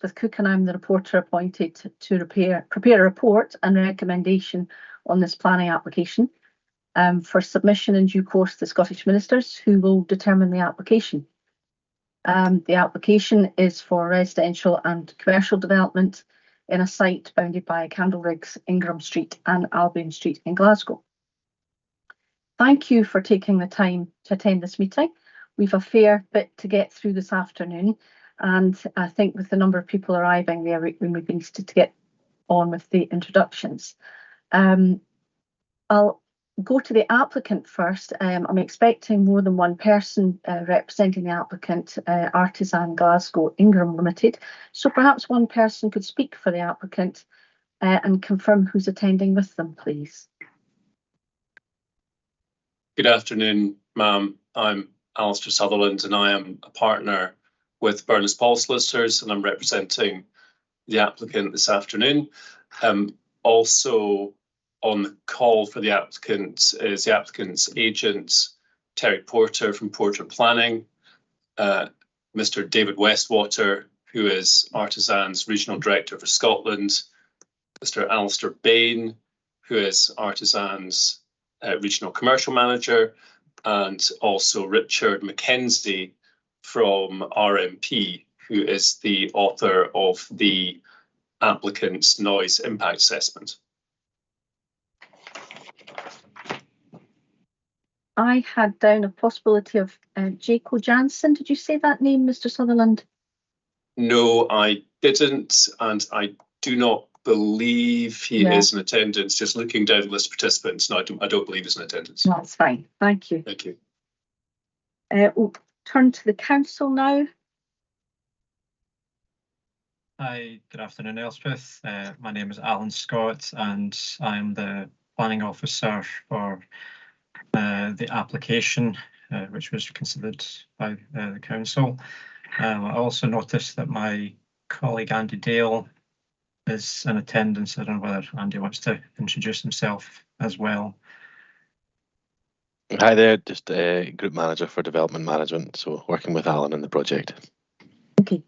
Elspeth Cook, and I'm the reporter appointed to prepare a report and recommendation on this planning application for submission in due course to the Scottish Ministers, who will determine the application. The application is for residential and commercial development in a site bounded by Candleriggs, Ingram Street and Albion Street in Glasgow. Thank you for taking the time to attend this meeting. We've a fair bit to get through this afternoon, and I think with the number of people arriving there, we may be needed to get on with the introductions. I'll go to the applicant first. I'm expecting more than one person representing the applicant, Artisan Glasgow Ingram Limited. So perhaps one person could speak for the applicant and confirm who's attending with them, please. Good afternoon, ma'am. I'm Alistair Sutherland, and I am a partner with Burness Paul Solicitors, and I'm representing the applicant this afternoon. Also on the call for the applicant is the applicant's agent, Terry Porter from Porter Planning, Mr. David Westwater, who is Artisan's Regional Director for Scotland, Mr. Alistair Bain, who is Artisan's Regional Commercial Manager, and also Richard Mackenzie from RMP, who is the author of the applicant's noise impact assessment. I had down a possibility of Jaco Jansen. Did you say that name, Mr. Sutherland? No, I didn't, and I do not believe he is in attendance. Just looking down the list of participants, no, I don't believe he's in attendance. That's fine. Thank you. Thank you. We'll turn to the council now. Hi, good afternoon, Elspeth. My name is Alan Scott, and I'm the planning officer for the application, which was considered by the council. I also noticed that my colleague Andy Dale is in attendance. I don't know whether Andy wants to introduce himself as well. Hi there, just a group manager for development management, so working with Alan in the project. Okay,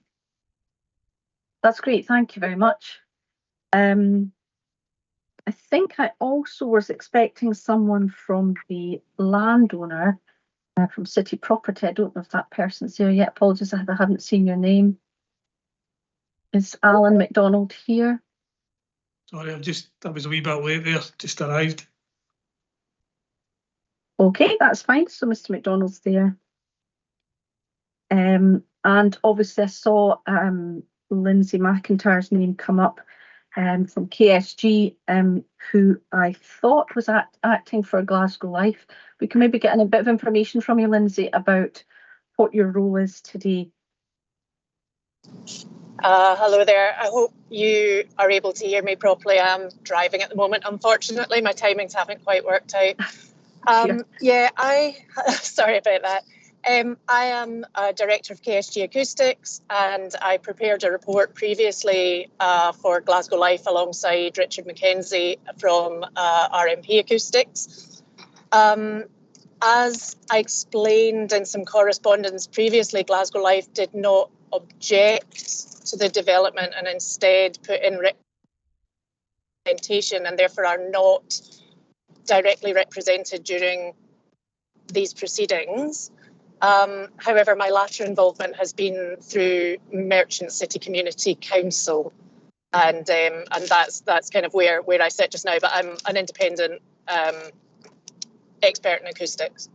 that's great. Thank you very much. I think I also was expecting someone from the landowner from City Property. I don't know if that person's here yet. Apologies if I haven't seen your name. Is Alan MacDonald here? Sorry, I was a wee bit late there, just arrived. Okay, that's fine. So Mr. MacDonald's there. And obviously I saw Lindsay McIntyre's name come up from KSG, who I thought was acting for Glasgow Life. We can maybe get a bit of information from you, Lindsay, about what your role is today. Hello there. I hope you are able to hear me properly. I'm driving at the moment. Unfortunately, my timings haven't quite worked out. Sorry about that. I am a director of KSG Acoustics, and I prepared a report previously for Glasgow Life alongside Richard Mackenzie from RMP Acoustics. As I explained in some correspondence previously, Glasgow Life did not object to the development and instead put in representation and therefore are not directly represented during these proceedings. However, my latter involvement has been through Merchant City Community Council, and that's kind of where I sit just now. But I'm an independent expert in acoustics.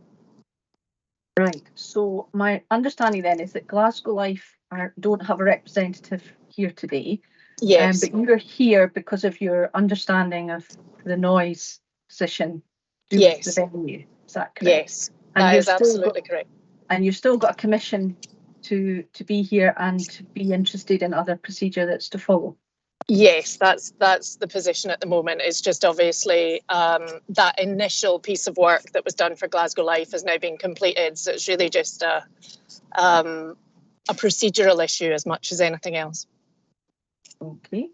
Right. So my understanding then is that Glasgow Life don't have a representative here today. Yes. But you're here because of your understanding of the noise position. Yes. The venue. Is that correct? Yes. That is absolutely correct. And you've still got a commission to be here and to be interested in other procedure that's to follow. Yes, that's the position at the moment. It's just obviously that initial piece of work that was done for Glasgow Life has now been completed. So it's really just a procedural issue as much as anything else. Okay.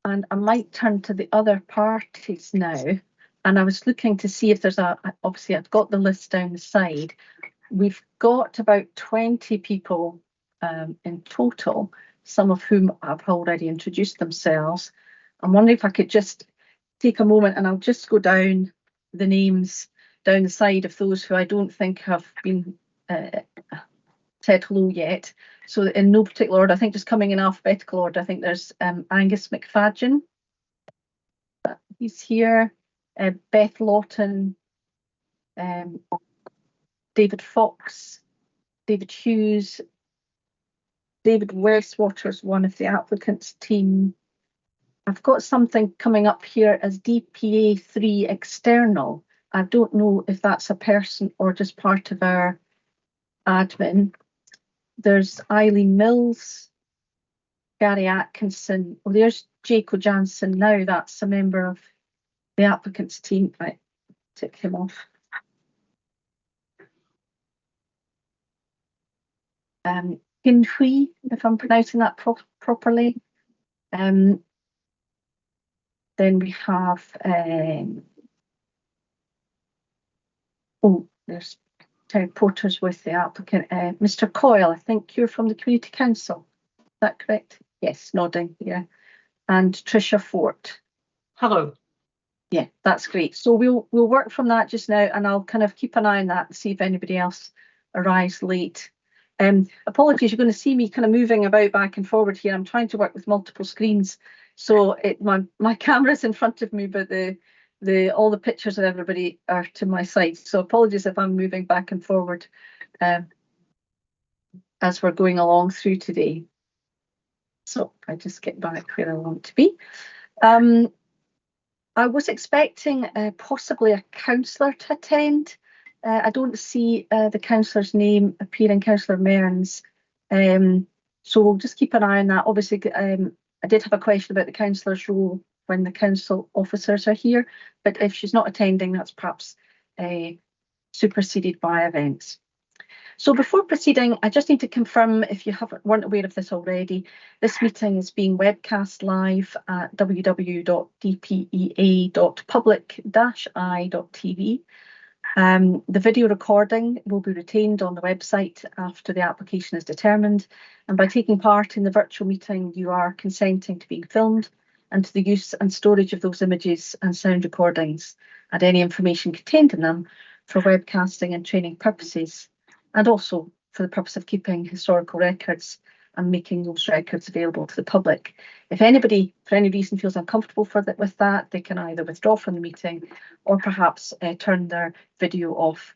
And I might turn to the other parties now. And I was looking to see if there's obviously I've got the list down the side. We've got about 20 people in total, some of whom have already introduced themselves. I'm wondering if I could just take a moment and I'll just go down the names down the side of those who I don't think have been said hello yet. So in no particular order, I think just coming in alphabetical order, I think there's Angus McFadgen. He's here. Beth Lawton, David Fox, David Hughes, David Westwater is one of the applicants' team. I've got something coming up here as DPA3 external. I don't know if that's a person or just part of our admin. There's Eileen Mills, Gary Atkinson. Oh, there's Jaco Jansen now. That's a member of the applicants' team. Right, tick him off. Hin Hui, if I'm pronouncing that properly. Then we have, there's Terry Porter's with the applicant. Mr. Coyle, I think you're from the Community Council. Is that correct? Yes, nodding, yeah. And Tricia Fort. Hello. Yeah, that's great. So we'll work from that just now, and I'll kind of keep an eye on that and see if anybody else arrives late. Apologies, you're going to see me kind of moving about back and forward here. I'm trying to work with multiple screens, so my camera's in front of me, but all the pictures of everybody are to my side. So apologies if I'm moving back and forward as we're going along through today. So I just get back where I want to be. I was expecting possibly a councillor to attend. I don't see the councillor's name appearing, Councillor Mearns. So we'll just keep an eye on that. Obviously, I did have a question about the councillor's role when the council officers are here, but if she's not attending, that's perhaps superseded by events. So before proceeding, I just need to confirm, if you weren't aware of this already, this meeting is being webcast live at www.dpea.public-i.tv. The video recording will be retained on the website after the application is determined, and by taking part in the virtual meeting, you are consenting to being filmed and to the use and storage of those images and sound recordings and any information contained in them for webcasting and training purposes, and also for the purpose of keeping historical records and making those records available to the public. If anybody, for any reason, feels uncomfortable with that, they can either withdraw from the meeting or perhaps turn their video off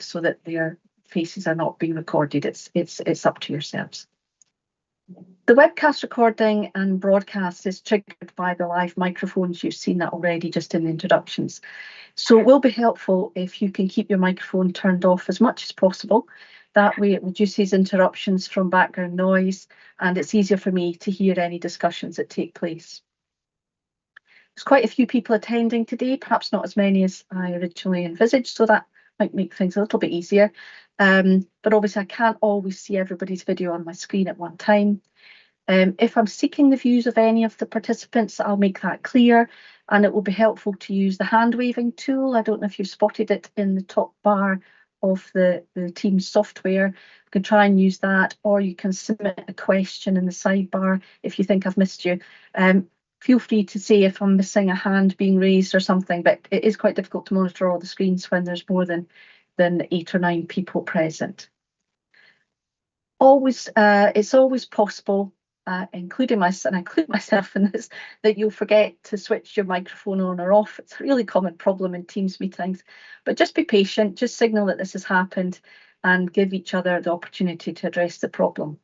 so that their faces are not being recorded. It's up to yourselves. The webcast recording and broadcast is triggered by the live microphones. You've seen that already just in the introductions. So it will be helpful if you can keep your microphone turned off as much as possible. That way it reduces interruptions from background noise, and it's easier for me to hear any discussions that take place. There's quite a few people attending today, perhaps not as many as I originally envisaged, so that might make things a little bit easier. But obviously I can't always see everybody's video on my screen at one time. If I'm seeking the views of any of the participants, I'll make that clear, and it will be helpful to use the hand waving tool. I don't know if you've spotted it in the top bar of the Teams software. You can try and use that, or you can submit a question in the sidebar if you think I've missed you. Feel free to say if I'm missing a hand being raised or something, but it is quite difficult to monitor all the screens when there's more than 8 or 9 people present. It's always possible, including myself, and I include myself in this, that you'll forget to switch your microphone on or off. It's a really common problem in Teams meetings, but just be patient, just signal that this has happened and give each other the opportunity to address the problem.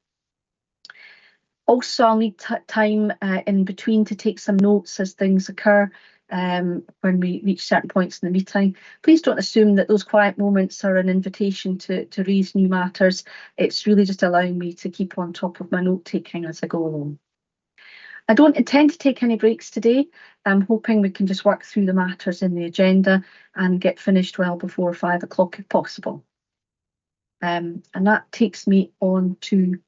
Also, I'll need time in between to take some notes as things occur when we reach certain points in the meeting. Please don't assume that those quiet moments are an invitation to raise new matters. It's really just allowing me to keep on top of my note taking as I go along. I don't intend to take any breaks today. I'm hoping we can just work through the matters in the agenda and get finished well before 5 o'clock if possible. And that takes me on to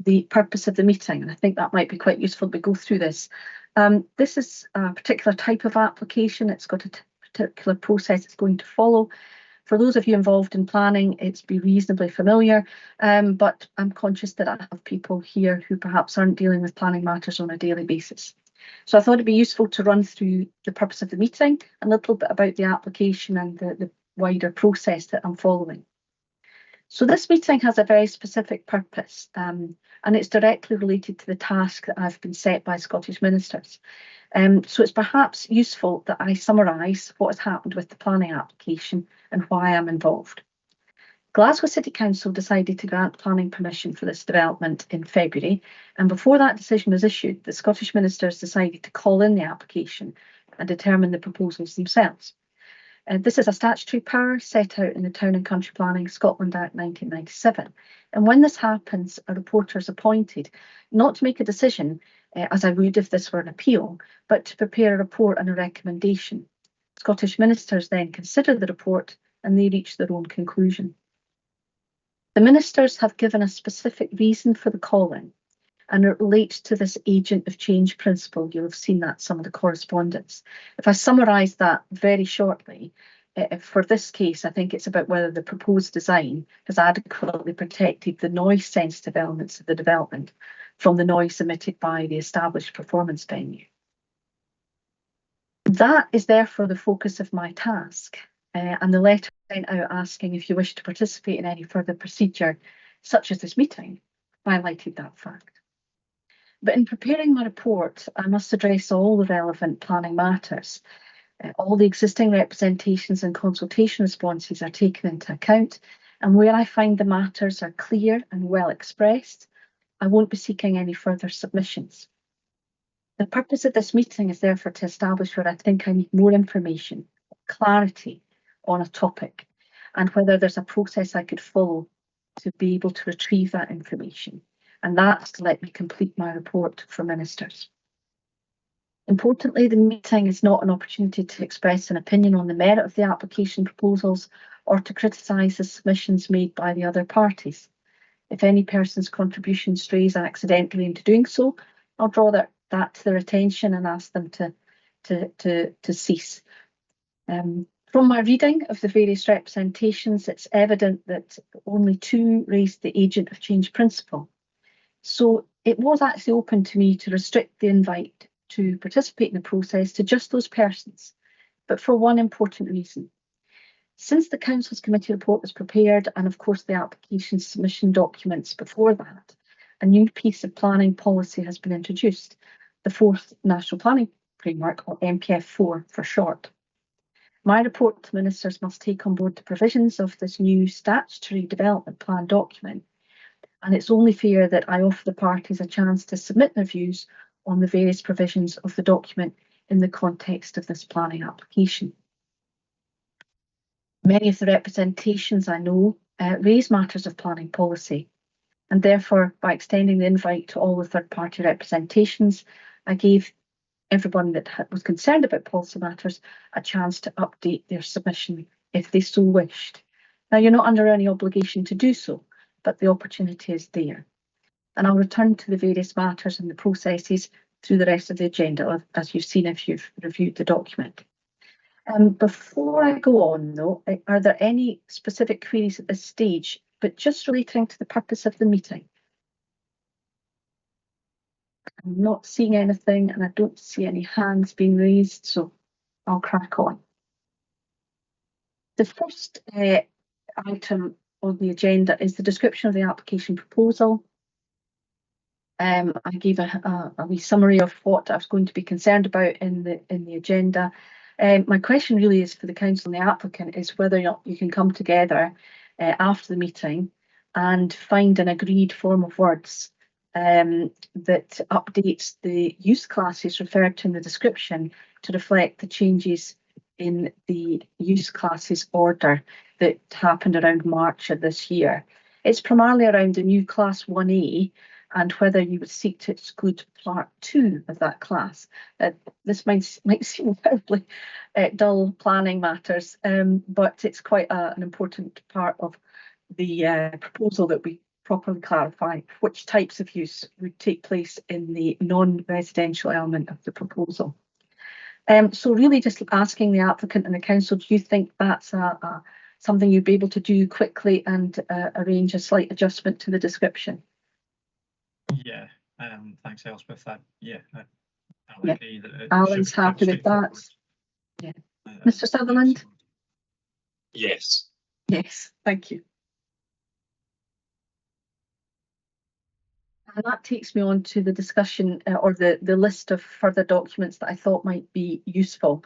the purpose of the meeting, and I think that might be quite useful to go through this. This is a particular type of application. It's got a particular process it's going to follow. For those of you involved in planning, it's be reasonably familiar, but I'm conscious that I have people here who perhaps aren't dealing with planning matters on a daily basis. So I thought it'd be useful to run through the purpose of the meeting, a little bit about the application and the wider process that I'm following. So this meeting has a very specific purpose, and it's directly related to the task that I've been set by Scottish ministers. So it's perhaps useful that I summarise what has happened with the planning application and why I'm involved. Glasgow City Council decided to grant planning permission for this development in February, and before that decision was issued, the Scottish ministers decided to call in the application and determine the proposals themselves. This is a statutory power set out in the Town and Country Planning Scotland Act 1997. And when this happens, a reporter is appointed not to make a decision, as I would if this were an appeal, but to prepare a report and a recommendation. Scottish ministers then consider the report and they reach their own conclusion. The ministers have given a specific reason for the call-in, and it relates to this agent of change principle. You'll have seen that some of the correspondence. If I summarise that very shortly, for this case, I think it's about whether the proposed design has adequately protected the noise-sensitive elements of the development from the noise emitted by the established performance venue. That is therefore the focus of my task, and the letter sent out asking if you wish to participate in any further procedure, such as this meeting, highlighted that fact. But in preparing my report, I must address all the relevant planning matters. All the existing representations and consultation responses are taken into account, and where I find the matters are clear and well expressed, I won't be seeking any further submissions. The purpose of this meeting is therefore to establish where I think I need more information, clarity on a topic, and whether there's a process I could follow to be able to retrieve that information. And that's to let me complete my report for ministers. Importantly, the meeting is not an opportunity to express an opinion on the merit of the application proposals or to criticise the submissions made by the other parties. If any person's contribution strays accidentally into doing so, I'll draw that to their attention and ask them to cease. From my reading of the various representations, it's evident that only 2 raised the agent of change principle. So it was actually open to me to restrict the invite to participate in the process to just those persons, but for one important reason. Since the Council's committee report was prepared, and of course the application submission documents before that, a new piece of planning policy has been introduced, the 4th National Planning Framework, or MPF4 for short. My report to ministers must take on board the provisions of this new statutory development plan document, and it's only fair that I offer the parties a chance to submit their views on the various provisions of the document in the context of this planning application. Many of the representations I know raise matters of planning policy, and therefore by extending the invite to all the third-party representations, I gave everyone that was concerned about policy matters a chance to update their submission if they so wished. Now, you're not under any obligation to do so, but the opportunity is there. And I'll return to the various matters and the processes through the rest of the agenda, as you've seen if you've reviewed the document. Before I go on, though, are there any specific queries at this stage, but just relating to the purpose of the meeting? I'm not seeing anything, and I don't see any hands being raised, so I'll crack on. The first item on the agenda is the description of the application proposal. I gave a wee summary of what I was going to be concerned about in the agenda. My question really is for the council and the applicant is whether or not you can come together after the meeting and find an agreed form of words that updates the use classes referred to in the description to reflect the changes in the use classes order that happened around March of this year. It's primarily around the new class 1A and whether you would seek to exclude part 2 of that class. This might seem terribly dull planning matters, but it's quite an important part of the proposal that we properly clarify which types of use would take place in the non-residential element of the proposal. So really just asking the applicant and the council, do you think that's something you'd be able to do quickly and arrange a slight adjustment to the description? Yeah, thanks, Elspeth. I Yeah. agree that it Alan's should be quite happy with that. straightforward. Yeah. Mr. Sutherland? Yes. Yes, thank you. And that takes me on to the discussion or the list of further documents that I thought might be useful.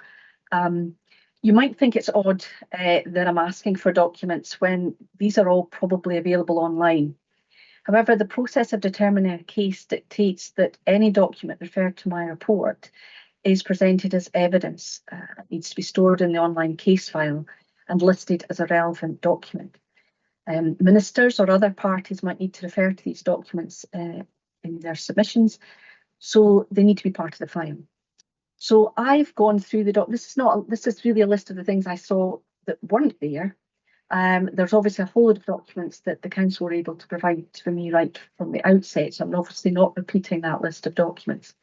You might think it's odd that I'm asking for documents when these are all probably available online. However, the process of determining a case dictates that any document referred to my report is presented as evidence. It needs to be stored in the online case file and listed as a relevant document. Ministers or other parties might need to refer to these documents in their submissions, so they need to be part of the file. So I've gone through the this is really a list of the things I saw that weren't there. There's obviously a whole lot of documents that the council were able to provide for me right from the outset, so I'm obviously not repeating that list of documents.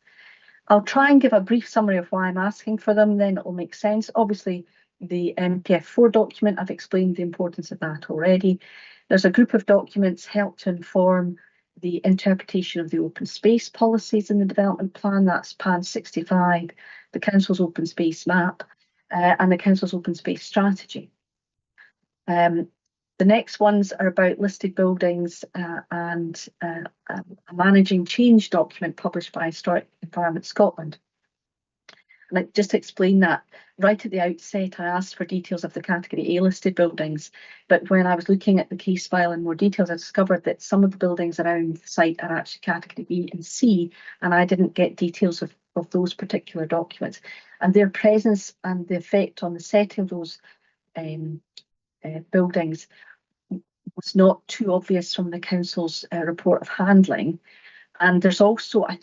I'll try and give a brief summary of why I'm asking for them, then it will make sense. Obviously, the MPF4 document, I've explained the importance of that already. There's a group of documents help to inform the interpretation of the open space policies in the development plan. That's PAN 65, the council's open space map, and the council's open space strategy. The next ones are about listed buildings and a managing change document published by Historic Environment Scotland. And just to explain that, right at the outset, I asked for details of the category A listed buildings, but when I was looking at the case file in more details, I discovered that some of the buildings around the site are actually category B and C, and I didn't get details of those particular documents. And their presence and the effect on the setting of those buildings was not too obvious from the council's report of handling. And there's also, I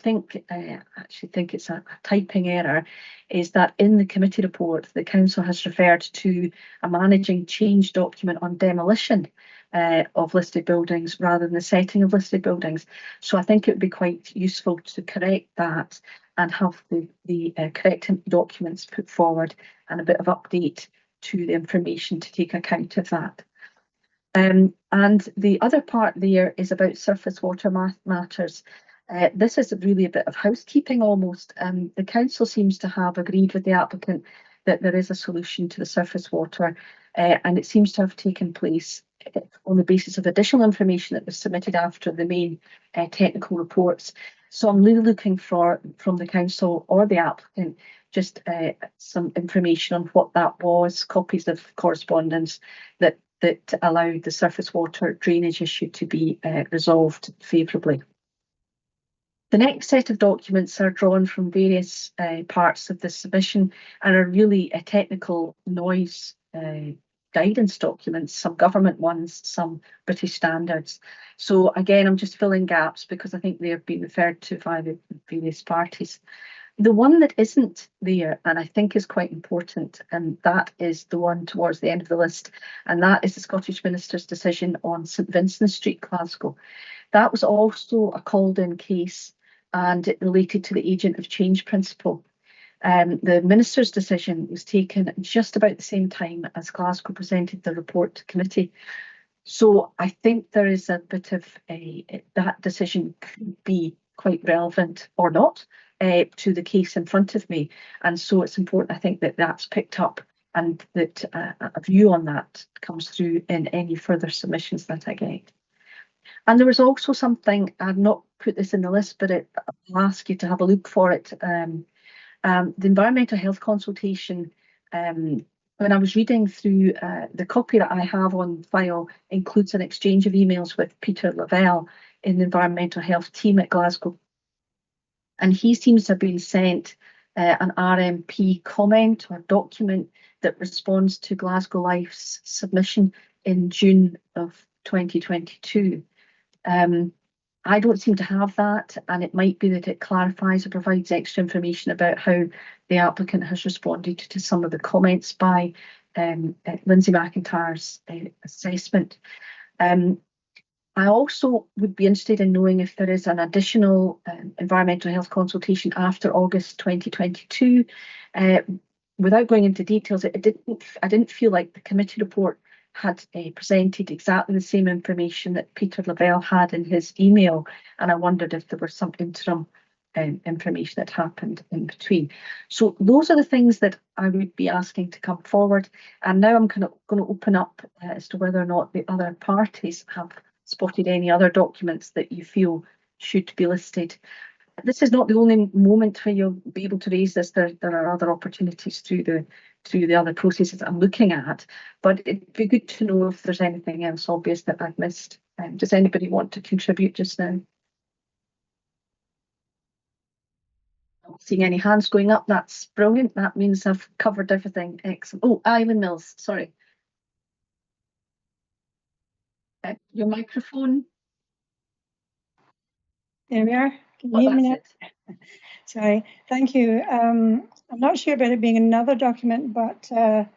actually think it's a typing error, is that in the committee report, the council has referred to a managing change document on demolition of listed buildings rather than the setting of listed buildings. So I think it would be quite useful to correct that and have the correct documents put forward and a bit of update to the information to take account of that. And the other part there is about surface water matters. This is really a bit of housekeeping almost. The council seems to have agreed with the applicant that there is a solution to the surface water, and it seems to have taken place on the basis of additional information that was submitted after the main technical reports. So I'm really looking for, from the council or the applicant, just some information on what that was, copies of correspondence that allowed the surface water drainage issue to be resolved favourably. The next set of documents are drawn from various parts of the submission and are really a technical noise guidance documents, some government ones, some British standards. So again, I'm just filling gaps because I think they have been referred to by the various parties. The one that isn't there, and I think is quite important, and that is the one towards the end of the list, and that is the Scottish Minister's decision on St Vincent Street, Glasgow. That was also a called-in case, and it related to the agent of change principle. The Minister's decision was taken just about the same time as Glasgow presented the report to committee. So I think there is a bit of that decision could be quite relevant or not to the case in front of me. And so it's important, I think, that that's picked up and that a view on that comes through in any further submissions that I get. And there was also something, I've not put this in the list, but I'll ask you to have a look for it. The environmental health consultation, when I was reading through the copy that I have on file includes an exchange of emails with Peter Lavelle in the environmental health team at Glasgow. And he seems to have been sent an RMP comment or document that responds to Glasgow Life's submission in June of 2022. I don't seem to have that, and it might be that it clarifies or provides extra information about how the applicant has responded to some of the comments by Lindsay McIntyre's assessment. I also would be interested in knowing if there is an additional environmental health consultation after August 2022. Without going into details, I didn't feel like the committee report had presented exactly the same information that Peter Lavelle had in his email, and I wondered if there was some interim information that happened in between. So those are the things that I would be asking to come forward. And now I'm going to open up as to whether or not the other parties have spotted any other documents that you feel should be listed. This is not the only moment where you'll be able to raise this. There are other opportunities through the other processes I'm looking at, but it'd be good to know if there's anything else obvious that I've missed. Does anybody want to contribute just now? Not seeing any hands going up. That's brilliant. That means I've covered everything. Excellent. Oh, Eileen Mills, sorry. Your microphone. There we are. Can you Oh, hear me that's now? it. Sorry. Thank you. I'm not sure about it being another document, but there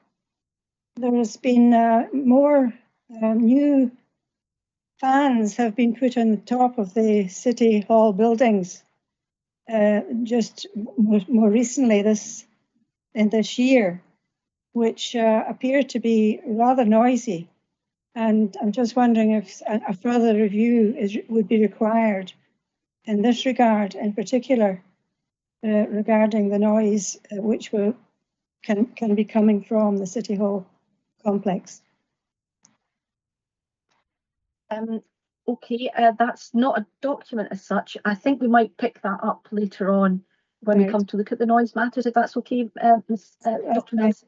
has been more new fans have been put on the top of the City Hall buildings just more recently this year, which appear to be rather noisy. And I'm just wondering if a further review would be required in this regard, in particular, regarding the noise which can be coming from the City Hall complex. Okay, that's not a document as such. I think we might pick that up later on when we come to look at the noise matters, if that's okay, Ms. Dr. Mills.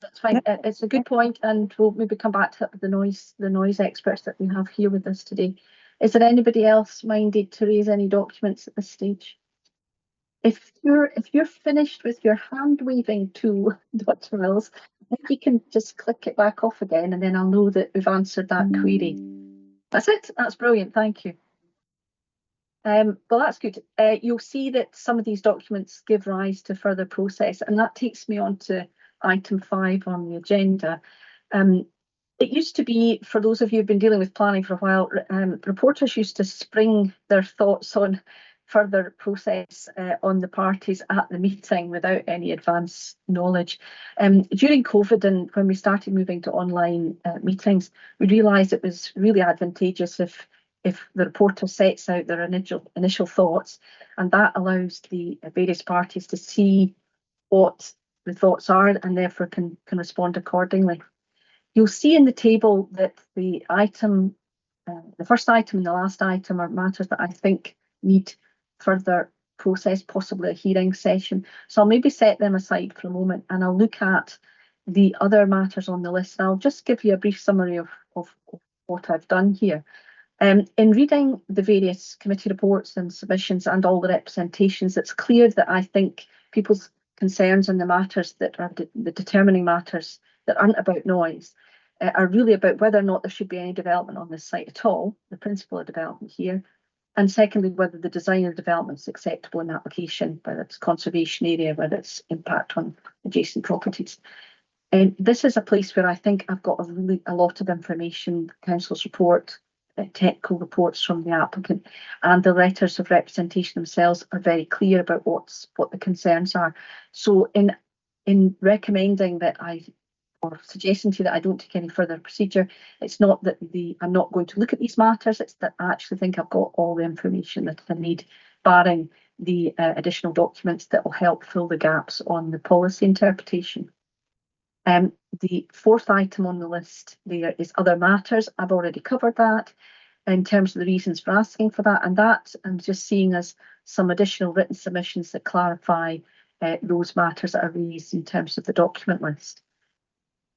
That's fine. It's a good point, and we'll maybe come back to the noise experts that we have here with us today. Is there anybody else minded to raise any documents at this stage? If you're finished with your hand waving tool, Dr. Mills, I think you can just click it back off again, and then I'll know that we've answered that query. That's it. That's brilliant. Thank you. Well, that's good. You'll see that some of these documents give rise to further process, and that takes me on to item 5 on the agenda. It used to be, for those of you who've been dealing with planning for a while, reporters used to spring their thoughts on further process on the parties at the meeting without any advance knowledge. During COVID and when we started moving to online meetings, we realised it was really advantageous if the reporter sets out their initial thoughts, and that allows the various parties to see what the thoughts are and therefore can respond accordingly. You'll see in the table that the first item and the last item are matters that I think need further process, possibly a hearing session. So I'll maybe set them aside for a moment and I'll look at the other matters on the list. And I'll just give you a brief summary of what I've done here. In reading the various committee reports and submissions and all the representations, it's clear that I think people's concerns on the matters that are the determining matters that aren't about noise are really about whether or not there should be any development on this site at all, the principle of development here, and secondly, whether the design of the development is acceptable in the application, whether it's conservation area, whether it's impact on adjacent properties. This is a place where I think I've got a lot of information, council's report, technical reports from the applicant, and the letters of representation themselves are very clear about what the concerns are. So in recommending that or suggesting to you that I don't take any further procedure, it's not that I'm not going to look at these matters, it's that I actually think I've got all the information that I need, barring the additional documents that will help fill the gaps on the policy interpretation. The fourth item on the list there is other matters. I've already covered that in terms of the reasons for asking for that, and that I'm just seeing as some additional written submissions that clarify those matters that are raised in terms of the document list.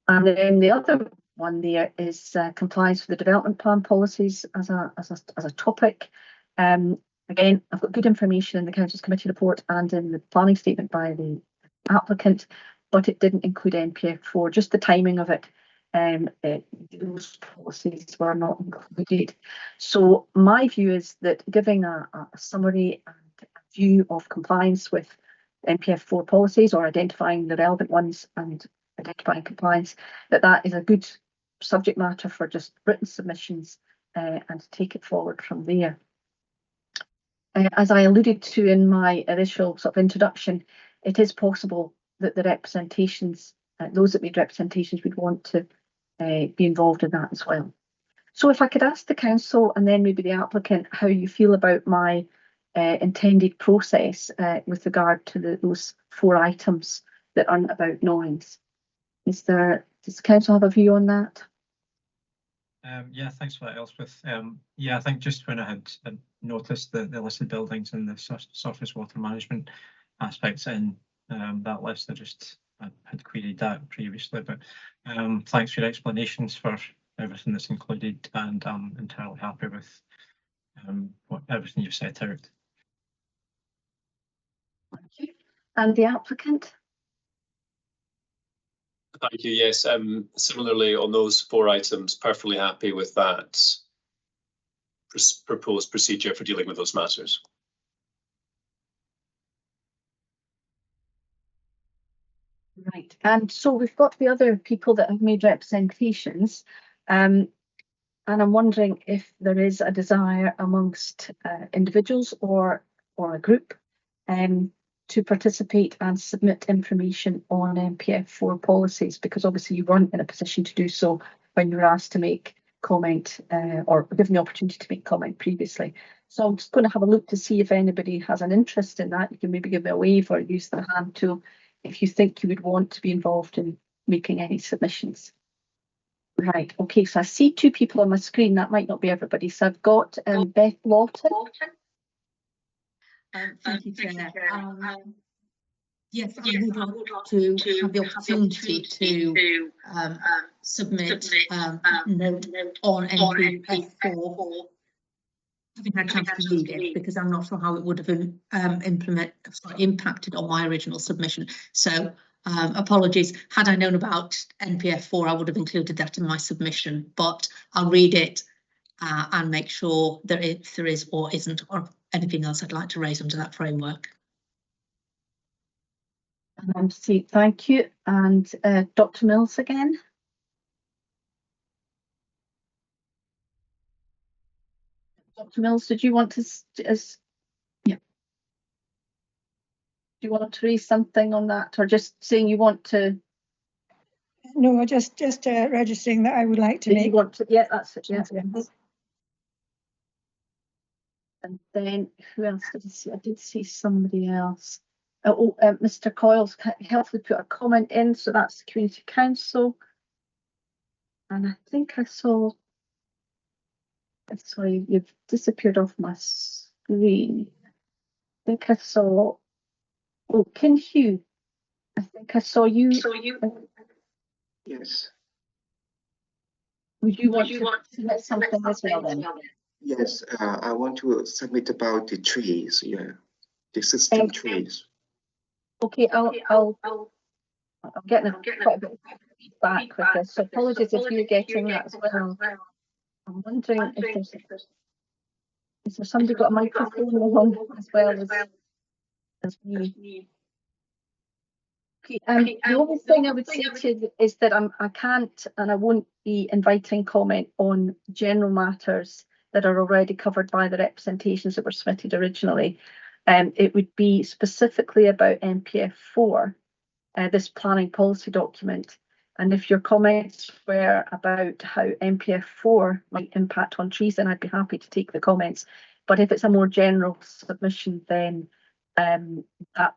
And then the other one there is compliance with the development plan policies as a topic. Again, I've got good information in the Council's committee report and in the planning statement by the applicant, but it didn't include NPF 4, just the timing of it. Those policies were not included. So my view is that giving a summary and a view of compliance with NPF 4 policies, or identifying the relevant ones and identifying compliance, that is a good subject matter for just written submissions and take it forward from there. As I alluded to in my initial sort of introduction, it is possible that the representations, those that made representations, would want to be involved in that as well. So if I could ask the council and then maybe the applicant how you feel about my intended process with regard to those 4 items that aren't about noise. Does the council have a view on that? Yeah, thanks for that, Elspeth. Yeah, I think just when I had noticed the listed buildings and the surface water management aspects in that list, I had queried that previously, but thanks for your explanations for everything that's included, and I'm entirely happy with everything you've set out. Thank you. And the applicant? Thank you. Yes, similarly on those 4 items, perfectly happy with that proposed procedure for dealing with those matters. Right, and so we've got the other people that have made representations, and I'm wondering if there is a desire amongst individuals or a group to participate and submit information on NPF4 policies, because obviously you weren't in a position to do so when you were asked to make comment or given the opportunity to make comment previously. So I'm just going to have a look to see if anybody has an interest in that. You can maybe give me a wave or use the hand tool if you think you would want to be involved in making any submissions. Right, okay, so I see 2 people on my screen. That might not be everybody. So I've got Beth Lawton. Thank you, Chair. Yes, I would like to have the opportunity to submit a note on NPF4, having had a chance to read it, because I'm not sure how it would have impacted on my original submission. So apologies, had I known about NPF4, I would have included that in my submission, but I'll read it and make sure that if there is or isn't or anything else I'd like to raise under that framework. Thank you. And Dr. Mills again. Dr. Mills, did you want to, do you want to raise something on that, or just saying you want to? No, just registering that I would like to make. You want to, yeah, that's it. Yeah. And then who else did I see? I did see somebody else. Mr. Coyle's helpfully put a comment in, so that's the Community Council. And I think I saw, sorry, you've disappeared off my screen. I think I saw, Kin Hugh. I think I saw you. Yes. Would you want to submit something as well then? Yes, I want to submit about the trees, the existing trees. Okay, I'm getting quite a bit of feedback with this, so apologies if you're getting that as well. I'm wondering if is there somebody got a microphone on as well as me? Okay, the only thing I would say to you is that I can't and I won't be inviting comment on general matters that are already covered by the representations that were submitted originally. It would be specifically about NPF4, this planning policy document. And if your comments were about how NPF4 might impact on trees, then I'd be happy to take the comments. But if it's a more general submission, then that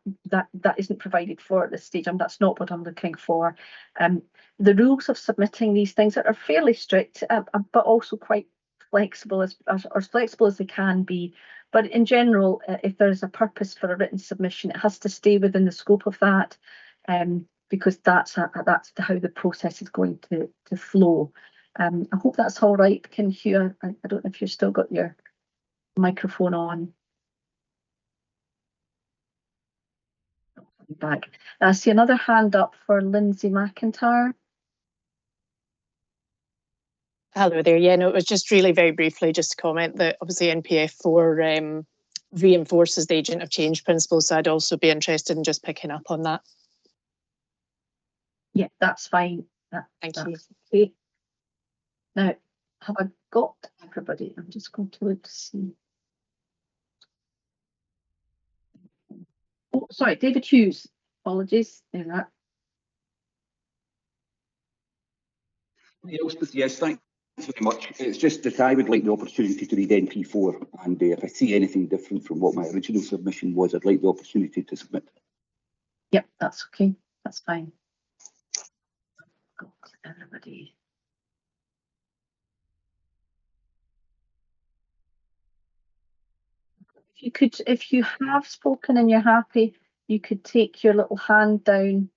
isn't provided for at this stage, and that's not what I'm looking for. The rules of submitting these things are fairly strict, but also quite flexible, as flexible as they can be. But in general, if there is a purpose for a written submission, it has to stay within the scope of that, because that's how the process is going to flow. I hope that's all right. Can Hugh? I don't know if you've still got your microphone on. Back. I see another hand up for Lindsay McIntyre. Hello there. Yeah, no, it was just really very briefly just to comment that obviously NPF4 reinforces the agent of change principle, so I'd also be interested in just picking up on that. Yeah, that's fine. Thank you. Okay. Now, have I got everybody? I'm just going to look to see. Oh, sorry, David Hughes. Apologies. There that. Elspeth, yes, thanks very much. It's just that I would like the opportunity to read NP4, and if I see anything different from what my original submission was, I'd like the opportunity to submit. Yep, that's okay. That's fine. Got everybody. If you could, if you have spoken and you're happy, you could take your little hand down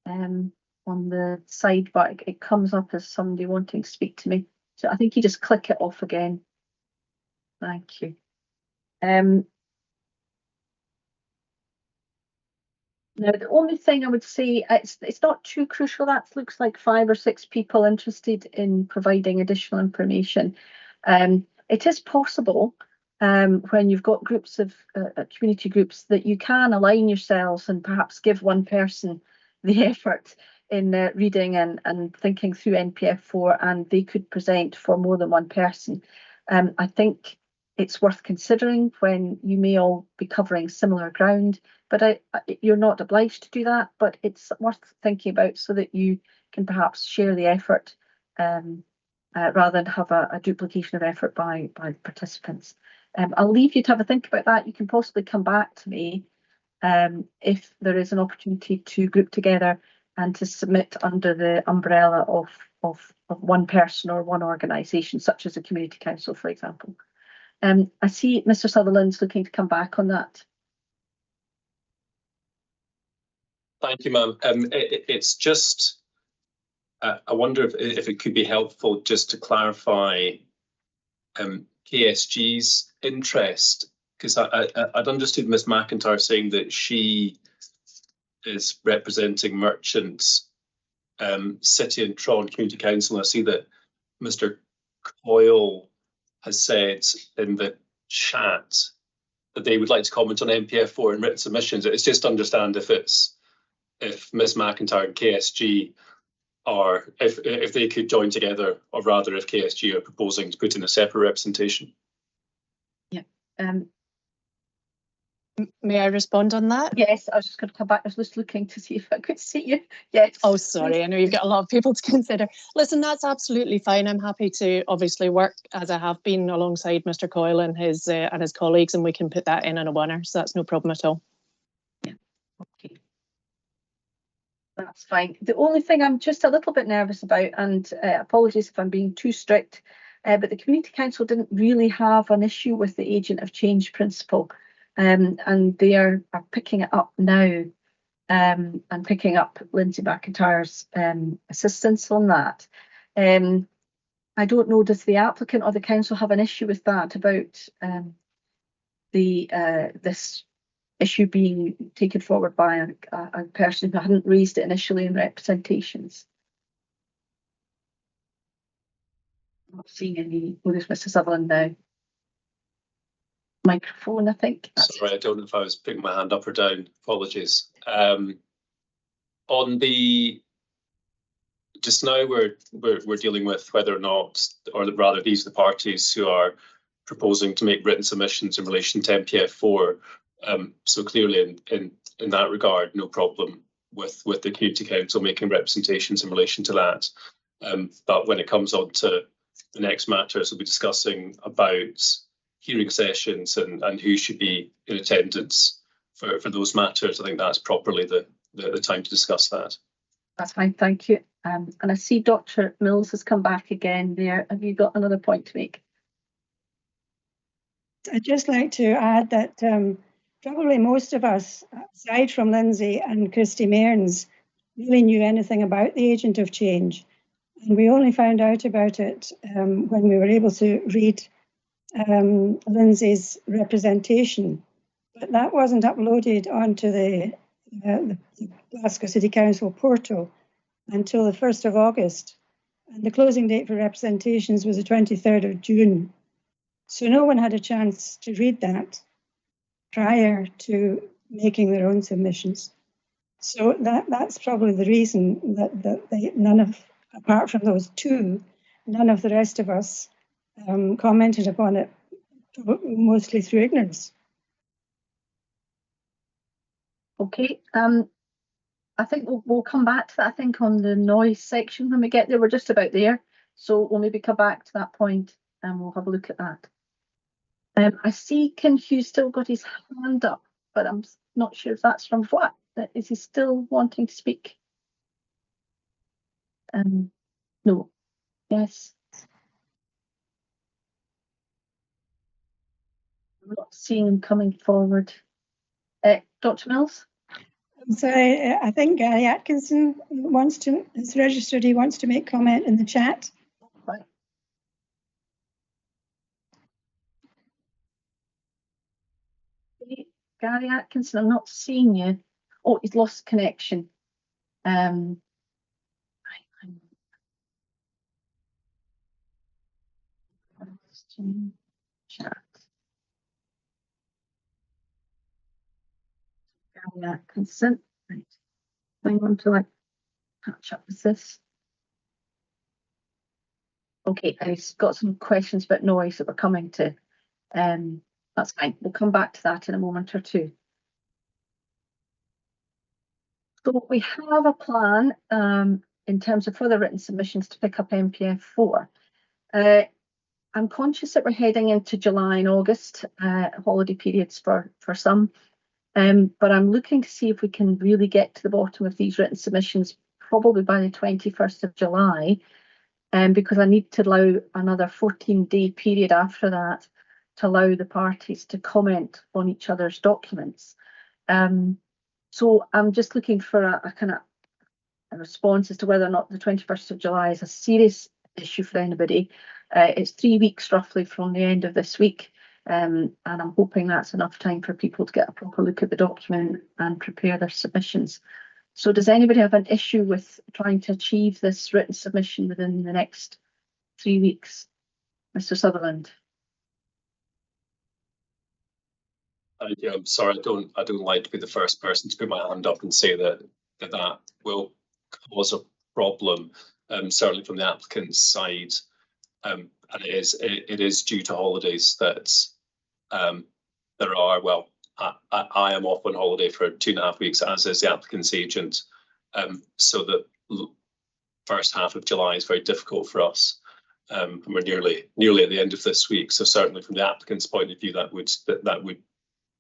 on the sidebar. It comes up as somebody wanting to speak to me. So I think you just click it off again. Thank you. Now, the only thing I would say, it's not too crucial. That looks like 5 or 6 people interested in providing additional information. It is possible when you've got groups of community groups that you can align yourselves and perhaps give one person the effort in reading and thinking through NPF4, and they could present for more than one person. I think it's worth considering when you may all be covering similar ground, but you're not obliged to do that, but it's worth thinking about so that you can perhaps share the effort rather than have a duplication of effort by participants. I'll leave you to have a think about that. You can possibly come back to me if there is an opportunity to group together and to submit under the umbrella of one person or one organisation, such as a community council, for example. I see Mr. Sutherland's looking to come back on that. Thank you, ma'am. It's just, I wonder if it could be helpful just to clarify KSG's interest, because I'd understood Ms. McIntyre saying that she is representing Merchants City and Tron Community Council. I see that Mr. Coyle has said in the chat that they would like to comment on NPF4 and written submissions. It's just to understand if Ms. McIntyre and KSG are, if they could join together, or rather if KSG are proposing to put in a separate representation. Yeah. May I respond on that? Yes, I was just going to come back. I was just looking to see if I could see you. Yes. Oh, sorry. I know you've got a lot of people to consider. Listen, that's absolutely fine. I'm happy to obviously work as I have been alongside Mr. Coyle and his colleagues, and we can put that in a winner. So that's no problem at all. Yeah. Okay. That's fine. The only thing I'm just a little bit nervous about, and apologies if I'm being too strict, but the Community Council didn't really have an issue with the agent of change principle, and they are picking it up now, and picking up Lindsay McIntyre's assistance on that. I don't know, does the applicant or the council have an issue with that, about this issue being taken forward by a person who hadn't raised it initially in representations? I'm not seeing any. Oh, there's Mr. Sutherland now. Microphone, I think. Sorry, I don't know if I was putting my hand up or down. Apologies. On the, just now we're dealing with whether or not, or rather these are the parties who are proposing to make written submissions in relation to NPF4. So clearly in that regard, no problem with the Community Council making representations in relation to that. But when it comes on to the next matters, we'll be discussing about hearing sessions and who should be in attendance for those matters. I think that's properly the time to discuss that. That's fine, thank you. And I see Dr. Mills has come back again there. Have you got another point to make? I'd just like to add that probably most of us, aside from Lindsay and Christy Mearns, really knew anything about the agent of change. And we only found out about it when we were able to read Lindsay's representation. But that wasn't uploaded onto the Glasgow City Council portal until the 1st of August. And the closing date for representations was the 23rd of June. So no one had a chance to read that prior to making their own submissions. So that's probably the reason that none of, apart from those two, none of the rest of us commented upon it, mostly through ignorance. Okay, I think we'll come back to that, I think, on the noise section when we get there. We're just about there. So we'll maybe come back to that point and we'll have a look at that. I see Ken Hughes still got his hand up, but I'm not sure if that's from what. Is he still wanting to speak? No. Yes. I'm not seeing him coming forward. Dr. Mills? I'm sorry, I think Gary Atkinson has registered, he wants to make comment in the chat. Right. Gary Atkinson, I'm not seeing you. Oh, he's lost connection. Chat. Gary Atkinson. Right. Hang on till I catch up with this. Okay, I've got some questions about noise that we're coming to. That's fine. We'll come back to that in a moment or two. So we have a plan in terms of further written submissions to pick up MPF 4. I'm conscious that we're heading into July and August, holiday periods for some, but I'm looking to see if we can really get to the bottom of these written submissions probably by the 21st of July, because I need to allow another 14-day period after that to allow the parties to comment on each other's documents. So I'm just looking for a kind of a response as to whether or not the 21st of July is a serious issue for anybody. It's 3 weeks roughly from the end of this week, and I'm hoping that's enough time for people to get a proper look at the document and prepare their submissions. So does anybody have an issue with trying to achieve this written submission within the next 3 weeks? Mr. Sutherland? Yeah, I'm sorry, I don't like to be the first person to put my hand up and say that will cause a problem, certainly from the applicant's side. And it is due to holidays that there are, well, I am off on holiday for 2.5 weeks, as is the applicant's agent. So the first half of July is very difficult for us. And we're nearly at the end of this week. So certainly from the applicant's point of view, that would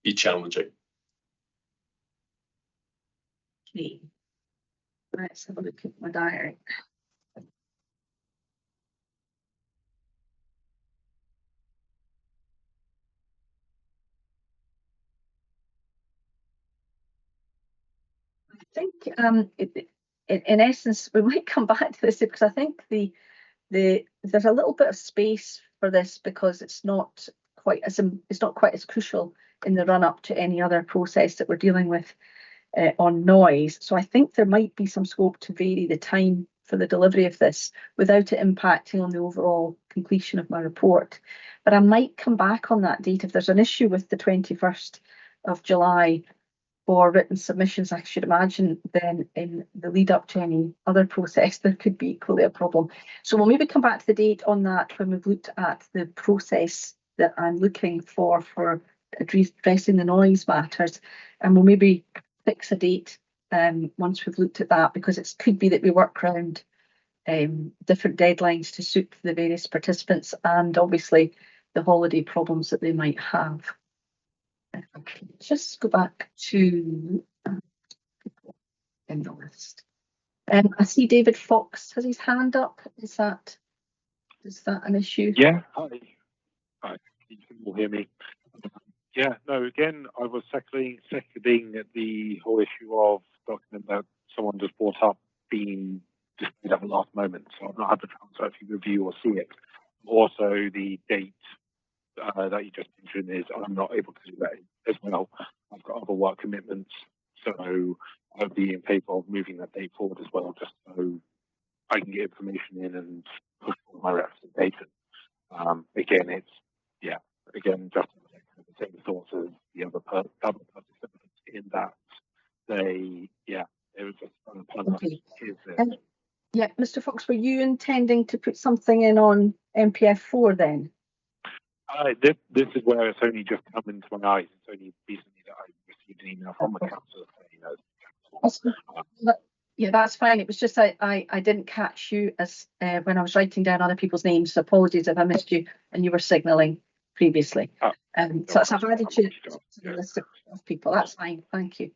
be challenging. Okay. Let's have a look at my diary. I think in essence we might come back to this because I think there's a little bit of space for this because it's not quite as crucial in the run up to any other process that we're dealing with on noise. So I think there might be some scope to vary the time for the delivery of this without it impacting on the overall completion of my report. But I might come back on that date if there's an issue with the 21st of July for written submissions. I should imagine then in the lead up to any other process there could be equally a problem. So we'll maybe come back to the date on that when we've looked at the process that I'm looking for addressing the noise matters, and we'll maybe fix a date once we've looked at that, because it could be that we work around different deadlines to suit the various participants and obviously the holiday problems that they might have. Okay, just go back to people in the list. I see David Fox has his hand up. Is that an issue? Yeah, hi. You can all hear me. Yeah, no, again, I was seconding the whole issue of document that someone just brought up being displayed at the last moment. So I've not had the chance to actually review or see it. Also, the date that you just mentioned is I'm not able to do that as well. I've got other work commitments, so I'll be in favour of moving that date forward as well, just so I can get information in and push for my representation. Again, just the same thoughts as the other participants in that it was just okay. Yeah, Mr. Fox, were you intending to put something in on MPF 4 then? This is where it's only just come into my eyes. It's only recently that I received an email from the council saying that. Yeah, that's fine. It was just I didn't catch you as when I was writing down other people's names. So apologies if I missed you and you were signalling previously. So I've added you to the list of people. That's fine. Thank you.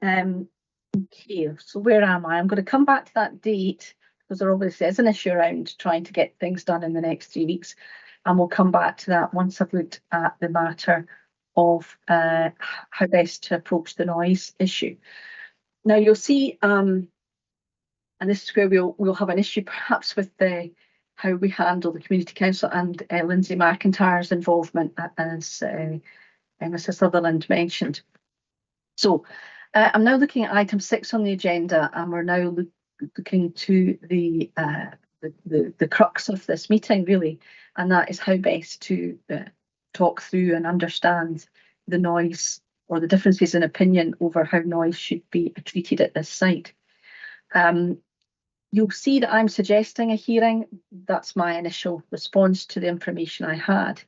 Okay, so where am I? I'm going to come back to that date because there obviously is an issue around trying to get things done in the next 3 weeks. And we'll come back to that once I've looked at the matter of how best to approach the noise issue. Now you'll see, and this is where we'll have an issue perhaps with how we handle the Community Council and Lindsay McIntyre's involvement, as Mr Sutherland mentioned. So I'm now looking at item 6 on the agenda, and we're now looking to the crux of this meeting really, and that is how best to talk through and understand the noise or the differences in opinion over how noise should be treated at this site. You'll see that I'm suggesting a hearing. That's my initial response to the information I had.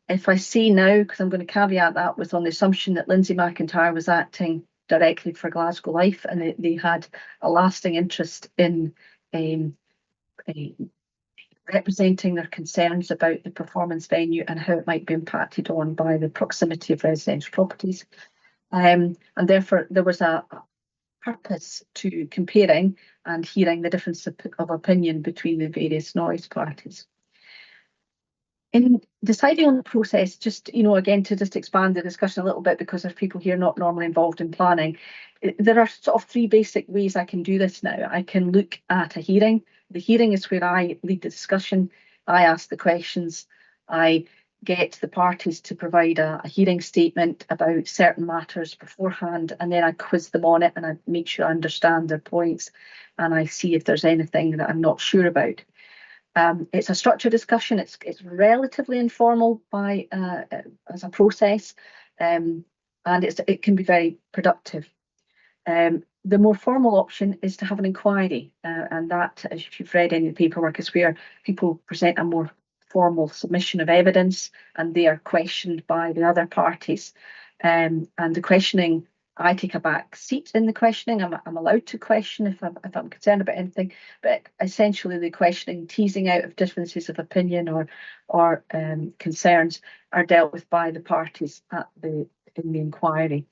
If I say now, because I'm going to caveat that with on the assumption that Lindsay McIntyre was acting directly for Glasgow Life and they had a lasting interest in representing their concerns about the performance venue and how it might be impacted on by the proximity of residential properties. And therefore, there was a purpose to comparing and hearing the difference of opinion between the various noise parties. In deciding on the process, just, again, to just expand the discussion a little bit, because there's people here not normally involved in planning, there are sort of 3 basic ways I can do this now. I can look at a hearing. The hearing is where I lead the discussion. I ask the questions. I get the parties to provide a hearing statement about certain matters beforehand, and then I quiz them on it and I make sure I understand their points and I see if there's anything that I'm not sure about. It's a structured discussion. It's relatively informal as a process, and it can be very productive. The more formal option is to have an inquiry, and that, if you've read any of the paperwork, is where people present a more formal submission of evidence and they are questioned by the other parties. And the questioning, I take a back seat in the questioning. I'm allowed to question if I'm concerned about anything, but essentially the questioning, teasing out of differences of opinion or concerns are dealt with by the parties in the inquiry.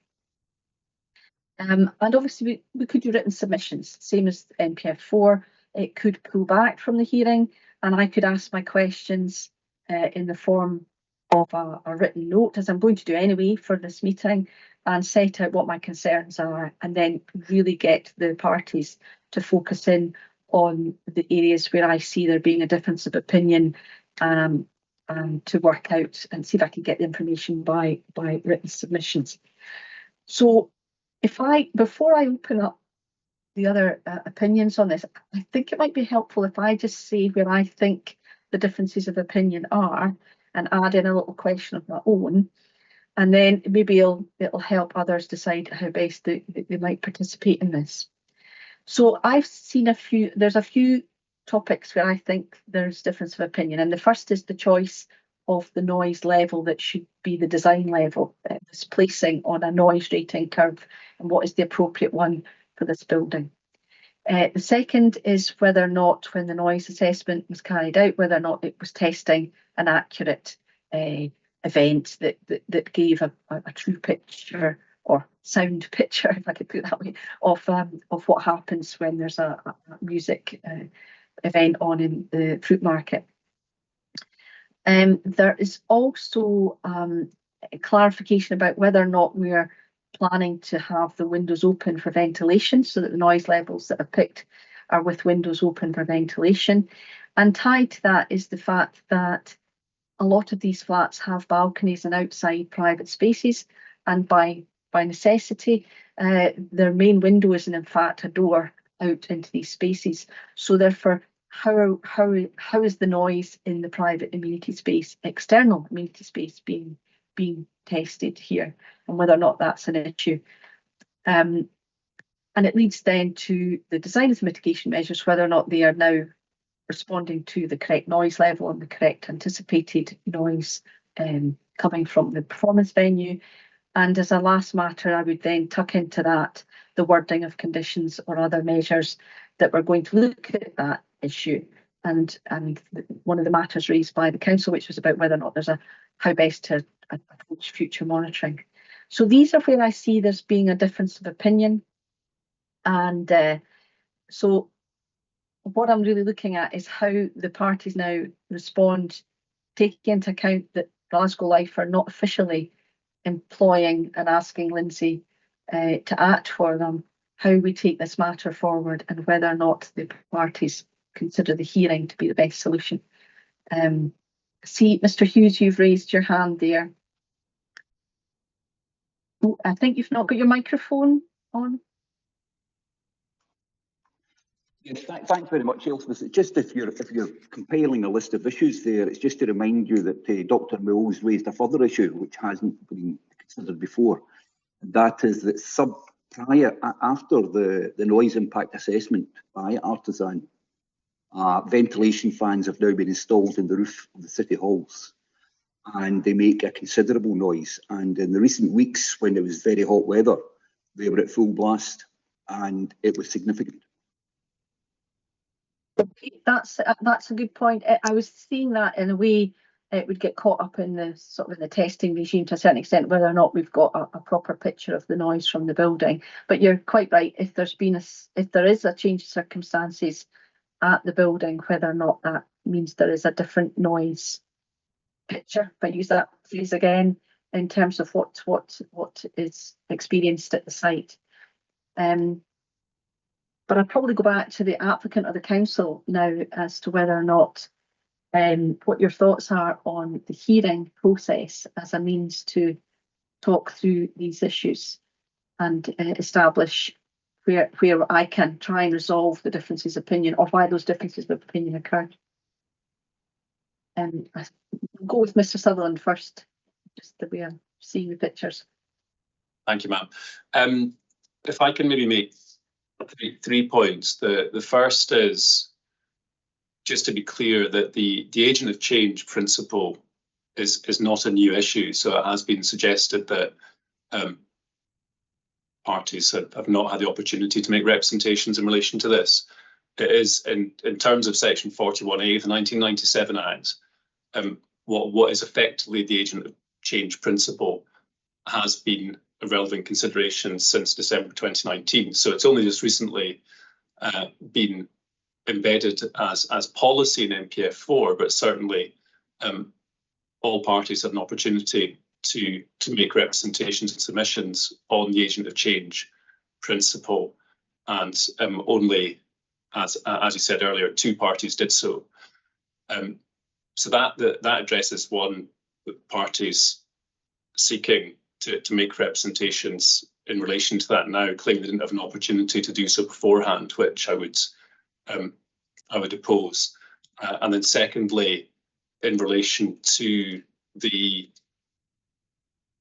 And obviously we could do written submissions, same as NPF 4. It could pull back from the hearing and I could ask my questions in the form of a written note, as I'm going to do anyway for this meeting, and set out what my concerns are, and then really get the parties to focus in on the areas where I see there being a difference of opinion, and to work out and see if I can get the information by written submissions. So before I open up the other opinions on this, I think it might be helpful if I just say where I think the differences of opinion are and add in a little question of my own, and then maybe it'll help others decide how best they might participate in this. So I've seen there's a few topics where I think there's difference of opinion, and the first is the choice of the noise level that should be the design level, this placing on a noise rating curve, and what is the appropriate one for this building. The second is whether or not, when the noise assessment was carried out, whether or not it was testing an accurate event that gave a true picture or sound picture, if I could put it that way, of what happens when there's a music event on in the fruit market. There is also a clarification about whether or not we're planning to have the windows open for ventilation, so that the noise levels that are picked are with windows open for ventilation. And tied to that is the fact that a lot of these flats have balconies and outside private spaces, and by necessity, their main window isn't in fact a door out into these spaces. So therefore, how is the noise in the private amenity space, external amenity space, being tested here, and whether or not that's an issue. And it leads then to the design of the mitigation measures, whether or not they are now responding to the correct noise level and the correct anticipated noise coming from the performance venue, And as a last matter, I would then tuck into that the wording of conditions or other measures that we're going to look at that issue. And one of the matters raised by the council, which was about whether or not there's how best to approach future monitoring. So these are where I see there's being a difference of opinion. And so what I'm really looking at is how the parties now respond, taking into account that Glasgow Life are not officially employing and asking Lindsay to act for them, how we take this matter forward and whether or not the parties consider the hearing to be the best solution. See, Mr. Hughes, you've raised your hand there. Oh, I think you've not got your microphone on. Yes, thanks very much, Elspeth. It's just if you're compiling a list of issues there, it's just to remind you that Dr. Mills raised a further issue which hasn't been considered before. That is that after the noise impact assessment by Artisan, ventilation fans have now been installed in the roof of the city halls, and they make a considerable noise. And in the recent weeks, when it was very hot weather, they were at full blast, and it was significant. That's a good point. I was seeing that in a way it would get caught up in the sort of in the testing regime to a certain extent, whether or not we've got a proper picture of the noise from the building. But you're quite right. If there is a change of circumstances at the building, whether or not that means there is a different noise picture, if I use that phrase again, in terms of what is experienced at the site. But I'd probably go back to the applicant or the council now as to whether or not what your thoughts are on the hearing process as a means to talk through these issues and establish where I can try and resolve the differences of opinion or why those differences of opinion occurred. I'll go with Mr. Sutherland first, just that we are seeing the pictures. Thank you, ma'am. If I can maybe make three points. The first is just to be clear that the agent of change principle is not a new issue. So it has been suggested that parties have not had the opportunity to make representations in relation to this. It is in terms of Section 41A of the 1997 Act, what is effectively the agent of change principle has been a relevant consideration since December 2019. So it's only just recently been embedded as policy in NPF4, but certainly all parties have an opportunity to make representations and submissions on the agent of change principle, and only, as you said earlier, 2 parties did so. So that addresses one, the parties seeking to make representations in relation to that now claim they didn't have an opportunity to do so beforehand, which I would oppose. And then secondly, in relation to the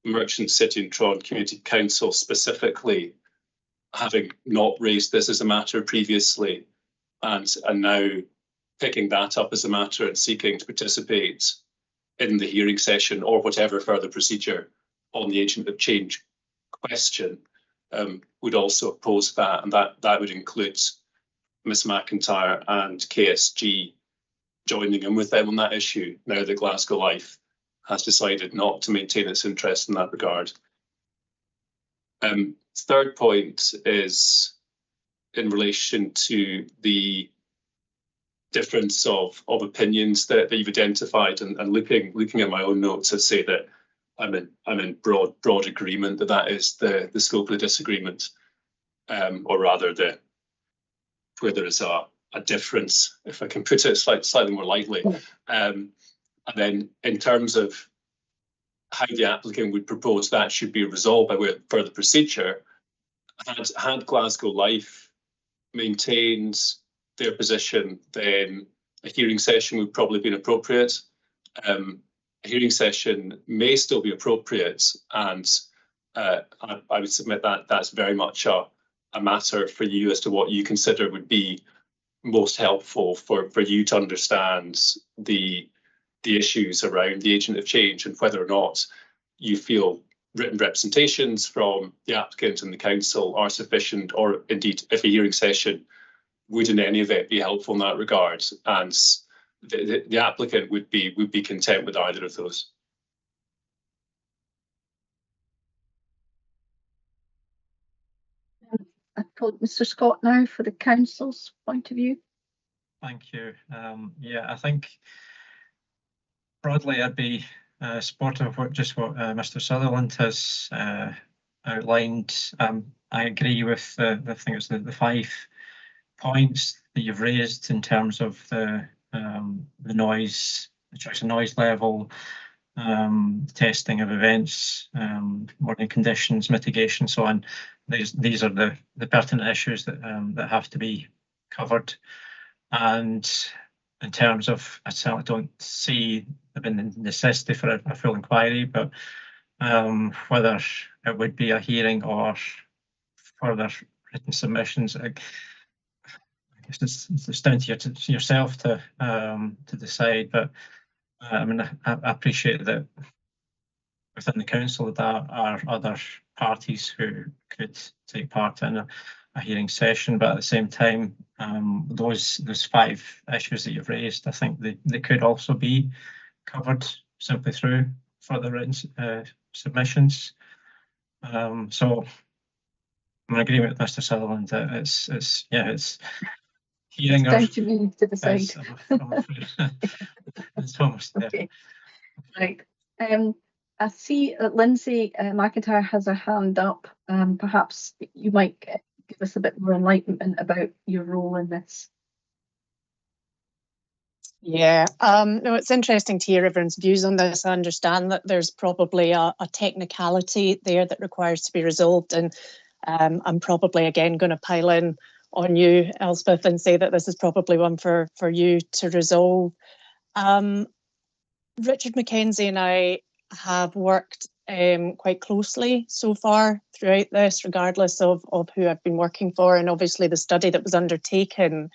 Merchant City and Tron Community Council specifically, having not raised this as a matter previously, and now picking that up as a matter and seeking to participate in the hearing session or whatever further procedure on the agent of change question, would also oppose that, and that would include Ms McIntyre and KSG joining in with them on that issue now that Glasgow Life has decided not to maintain its interest in that regard. Third point is in relation to the difference of opinions that you've identified, and looking at my own notes, I'd say that I'm in broad agreement that is the scope of the disagreement, or rather where there is a difference, if I can put it slightly more lightly. And then in terms of how the applicant would propose that should be resolved by way of further procedure, had Glasgow Life maintained their position, then a hearing session would probably be appropriate. A hearing session may still be appropriate, and I would submit that that's very much a matter for you as to what you consider would be most helpful for you to understand the issues around the agent of change and whether or not you feel written representations from the applicant and the council are sufficient, or indeed if a hearing session would in any event be helpful in that regard, and the applicant would be content with either of those. I call Mr. Scott now for the council's point of view. Thank you. Yeah, I think broadly I'd be supportive of what Mr. Sutherland has outlined. I agree with I think it's the 5 points that you've raised in terms of the noise, the choice of noise level, testing of events, morning conditions, mitigation, so on. These are the pertinent issues that that have to be covered. And in terms of, I certainly don't see there being the necessity for a full inquiry, but whether it would be a hearing or further written submissions, I guess it's down to yourself to decide. But I mean, I appreciate that within the council there are other parties who could take part in a hearing session, but at the same time, those 5 issues that you've raised, I think they could also be covered simply through further written submissions. So I'm in agreement with Mr. Sutherland that it's hearing. It's down to me to decide. I'm afraid it's almost there. Okay. Right. I see that Lindsay McIntyre has her hand up. Perhaps you might give us a bit more enlightenment about your role in this. Yeah, no, it's interesting to hear everyone's views on this. I understand that there's probably a technicality there that requires to be resolved, and I'm probably again going to pile in on you, Elspeth, and say that this is probably one for you to resolve. Richard Mackenzie and I have worked quite closely so far throughout this, regardless of who I've been working for, and obviously the study that was undertaken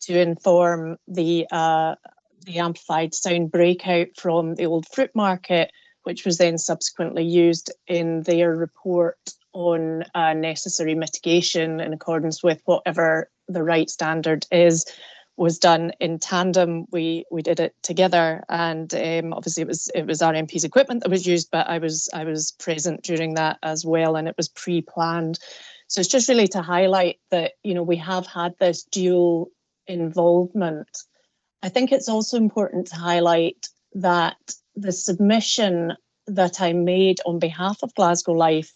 to inform the amplified sound breakout from the old fruit market, which was then subsequently used in their report on necessary mitigation in accordance with whatever the right standard is, was done in tandem. We did it together, and obviously it was RMP's equipment that was used, but I was present during that as well, and it was pre-planned. So it's just really to highlight that, you know, we have had this dual involvement. I think it's also important to highlight that the submission that I made on behalf of Glasgow Life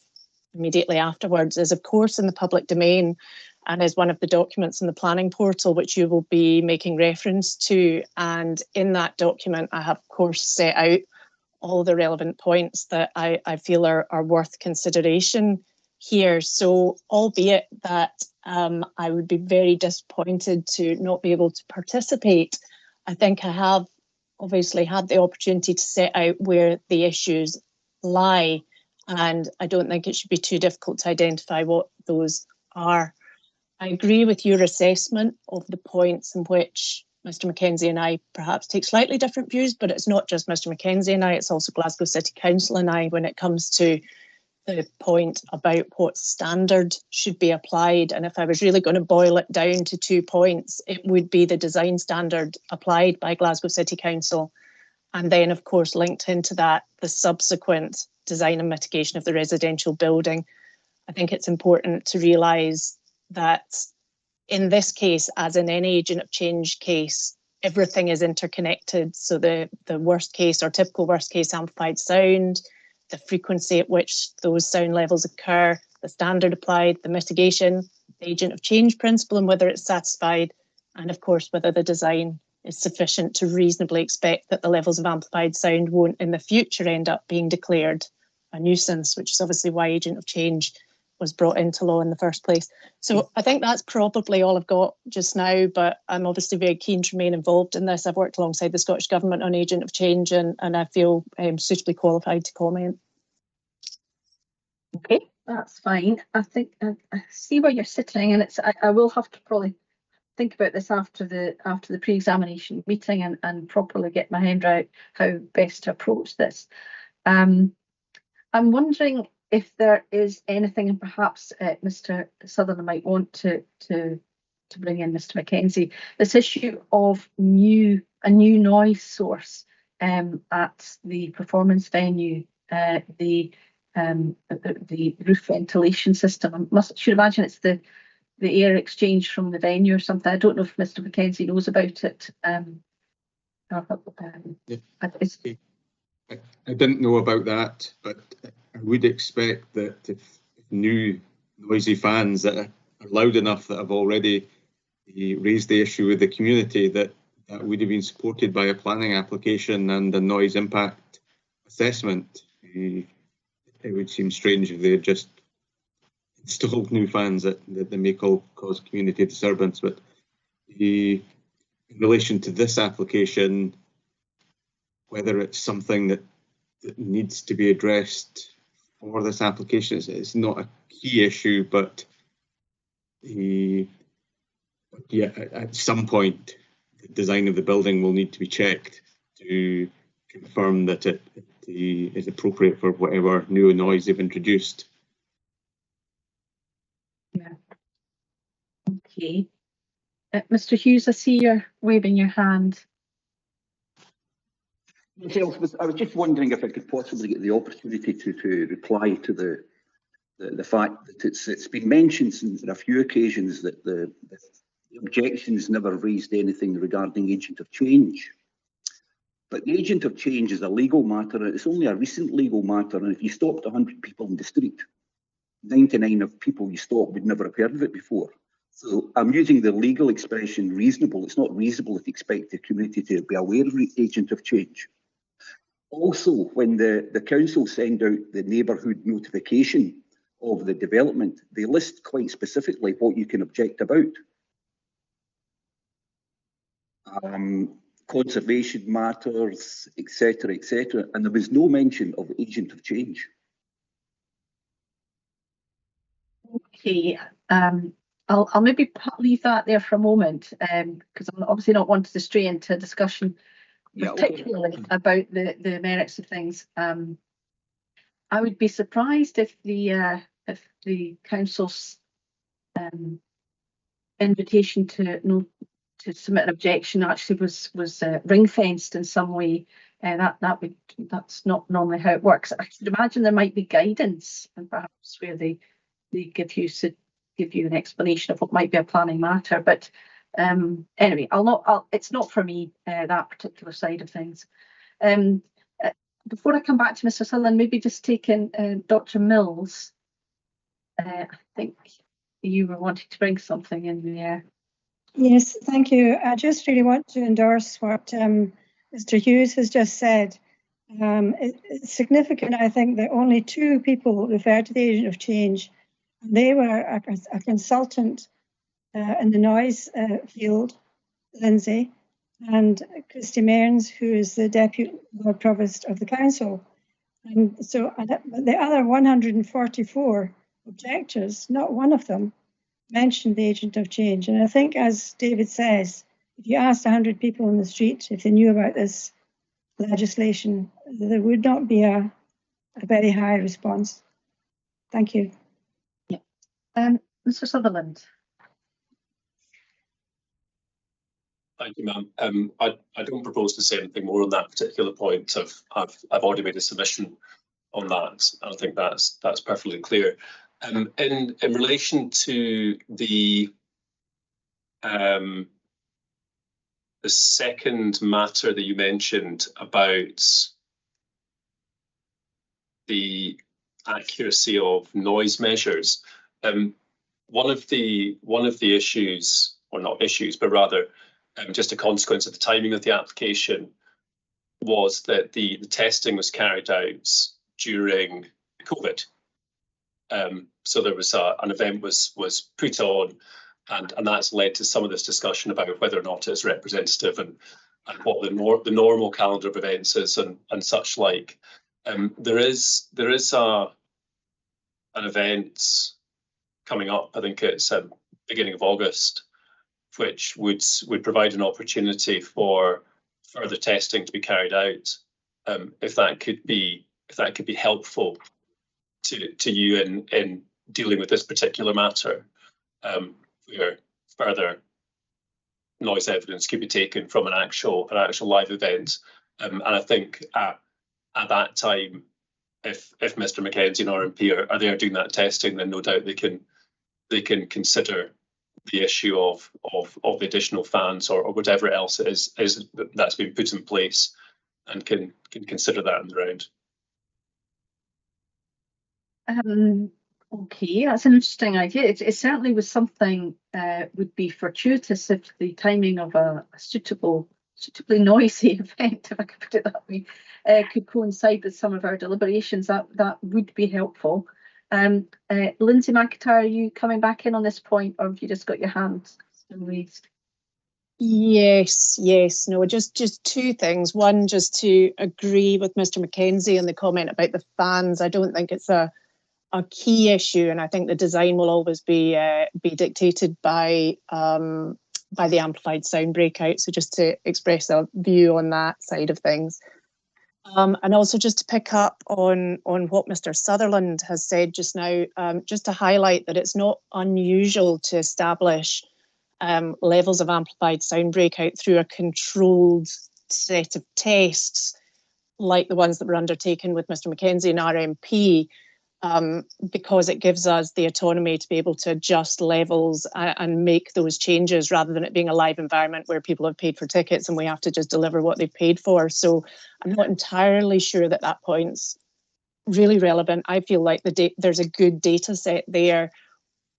immediately afterwards is of course in the public domain, and is one of the documents in the planning portal which you will be making reference to. And in that document, I have of course set out all the relevant points that I feel are worth consideration here. So albeit that I would be very disappointed to not be able to participate, I think I have obviously had the opportunity to set out where the issues lie, and I don't think it should be too difficult to identify what those are. I agree with your assessment of the points in which Mr. Mackenzie and I perhaps take slightly different views, but it's not just Mr. Mackenzie and I, it's also Glasgow City Council and I when it comes to the point about what standard should be applied. And if I was really going to boil it down to 2 points, it would be the design standard applied by Glasgow City Council, and then of course linked into that the subsequent design and mitigation of the residential building. I think it's important to realise that in this case, as in any agent of change case, everything is interconnected. So the worst case or typical worst case amplified sound, the frequency at which those sound levels occur, the standard applied, the mitigation, the agent of change principle and whether it's satisfied, and of course whether the design is sufficient to reasonably expect that the levels of amplified sound won't in the future end up being declared a nuisance, which is obviously why agent of change was brought into law in the first place. So I think that's probably all I've got just now, but I'm obviously very keen to remain involved in this. I've worked alongside the Scottish Government on agent of change, and I feel suitably qualified to comment. Okay, that's fine. I think I see where you're sitting, and I will have to probably think about this after the pre-examination meeting and properly get my head around how best to approach this. I'm wondering if there is anything, and perhaps Mr. Sutherland might want to bring in Mr. Mackenzie, this issue of a new noise source at the performance venue, the roof ventilation system. I should imagine it's the air exchange from the venue or something. I don't know if Mr. Mackenzie knows about it. I didn't know about that, but I would expect that if new noisy fans that are loud enough that have already raised the issue with the community, that would have been supported by a planning application and a noise impact assessment. It would seem strange if they had just installed new fans that they may cause community disturbance. But in relation to this application, whether it's something that needs to be addressed for this application, it's not a key issue, but at some point, the design of the building will need to be checked to confirm that it is appropriate for whatever new noise they've introduced. Yeah. Okay. Mr. Hughes, I see you're waving your hand. Yes, Elspeth, I was just wondering if I could possibly get the opportunity to reply to the fact that it's been mentioned on a few occasions that the objections never raised anything regarding agent of change. But the agent of change is a legal matter, and it's only a recent legal matter, and if you stopped 100 people in the street, 99 of people you stopped would never have heard of it before. So I'm using the legal expression reasonable. It's not reasonable if you expect the community to be aware of the agent of change. Also, when the council send out the neighbourhood notification of the development, they list quite specifically what you can object about. Conservation matters, etc., etc., and there was no mention of agent of change. Okay, I'll maybe leave that there for a moment, because I'm obviously not wanting to stray into a discussion, particularly about the merits of things. I would be surprised if the council's invitation to submit an objection actually was ring fenced in some way. That's not normally how it works. I should imagine there might be guidance, and perhaps where they give you an explanation of what might be a planning matter. But anyway, it's not for me, that particular side of things. Before I come back to Mr. Sutherland, maybe just taking Dr. Mills. I think you were wanting to bring something in there. Yes, thank you. I just really want to endorse what Mr. Hughes has just said. It's significant, I think, that only 2 people referred to the agent of change. They were a consultant in the noise field, Lindsay, and Christy Mearns, who is the Deputy Lord Provost of the Council. And so the other 144 objectors, not one of them mentioned the agent of change. And I think, as David says, if you asked 100 people in the street if they knew about this legislation, there would not be a very high response. Thank you. Yeah. Mr. Sutherland. Thank you, ma'am. I don't propose to say anything more on that particular point. I've already made a submission on that. I think that's perfectly clear. In relation to the second matter that you mentioned about the accuracy of noise measures, one of the issues, or not issues, but rather just a consequence of the timing of the application, was that the testing was carried out during COVID. So there was an event was put on, and that's led to some of this discussion about whether or not it's representative and what the normal calendar of events is and such like. There is an event coming up. I think it's beginning of August, which would provide an opportunity for further testing to be carried out. If that could be helpful to you in dealing with this particular matter, where further noise evidence could be taken from an actual live event. And I think at that time, if Mr. Mackenzie and RMP are there doing that testing, then no doubt they can consider the issue of the additional fans or whatever else it is that's been put in place, and can consider that in the round. Okay, that's an interesting idea. It certainly was something would be fortuitous if the timing of a suitably noisy event, if I could put it that way, could coincide with some of our deliberations. That would be helpful. Lindsay McIntyre, are you coming back in on this point, or have you just got your hand still raised? Yes. No, just two things. One, just to agree with Mr. Mackenzie on the comment about the fans. I don't think it's a key issue, and I think the design will always be dictated by the amplified sound breakout. So just to express a view on that side of things. And also just to pick up on what Mr. Sutherland has said just now, just to highlight that it's not unusual to establish levels of amplified sound breakout through a controlled set of tests like the ones that were undertaken with Mr. Mackenzie and RMP, because it gives us the autonomy to be able to adjust levels and make those changes, rather than it being a live environment where people have paid for tickets and we have to just deliver what they've paid for. So I'm not entirely sure that point's really relevant. I feel like there's a good data set there.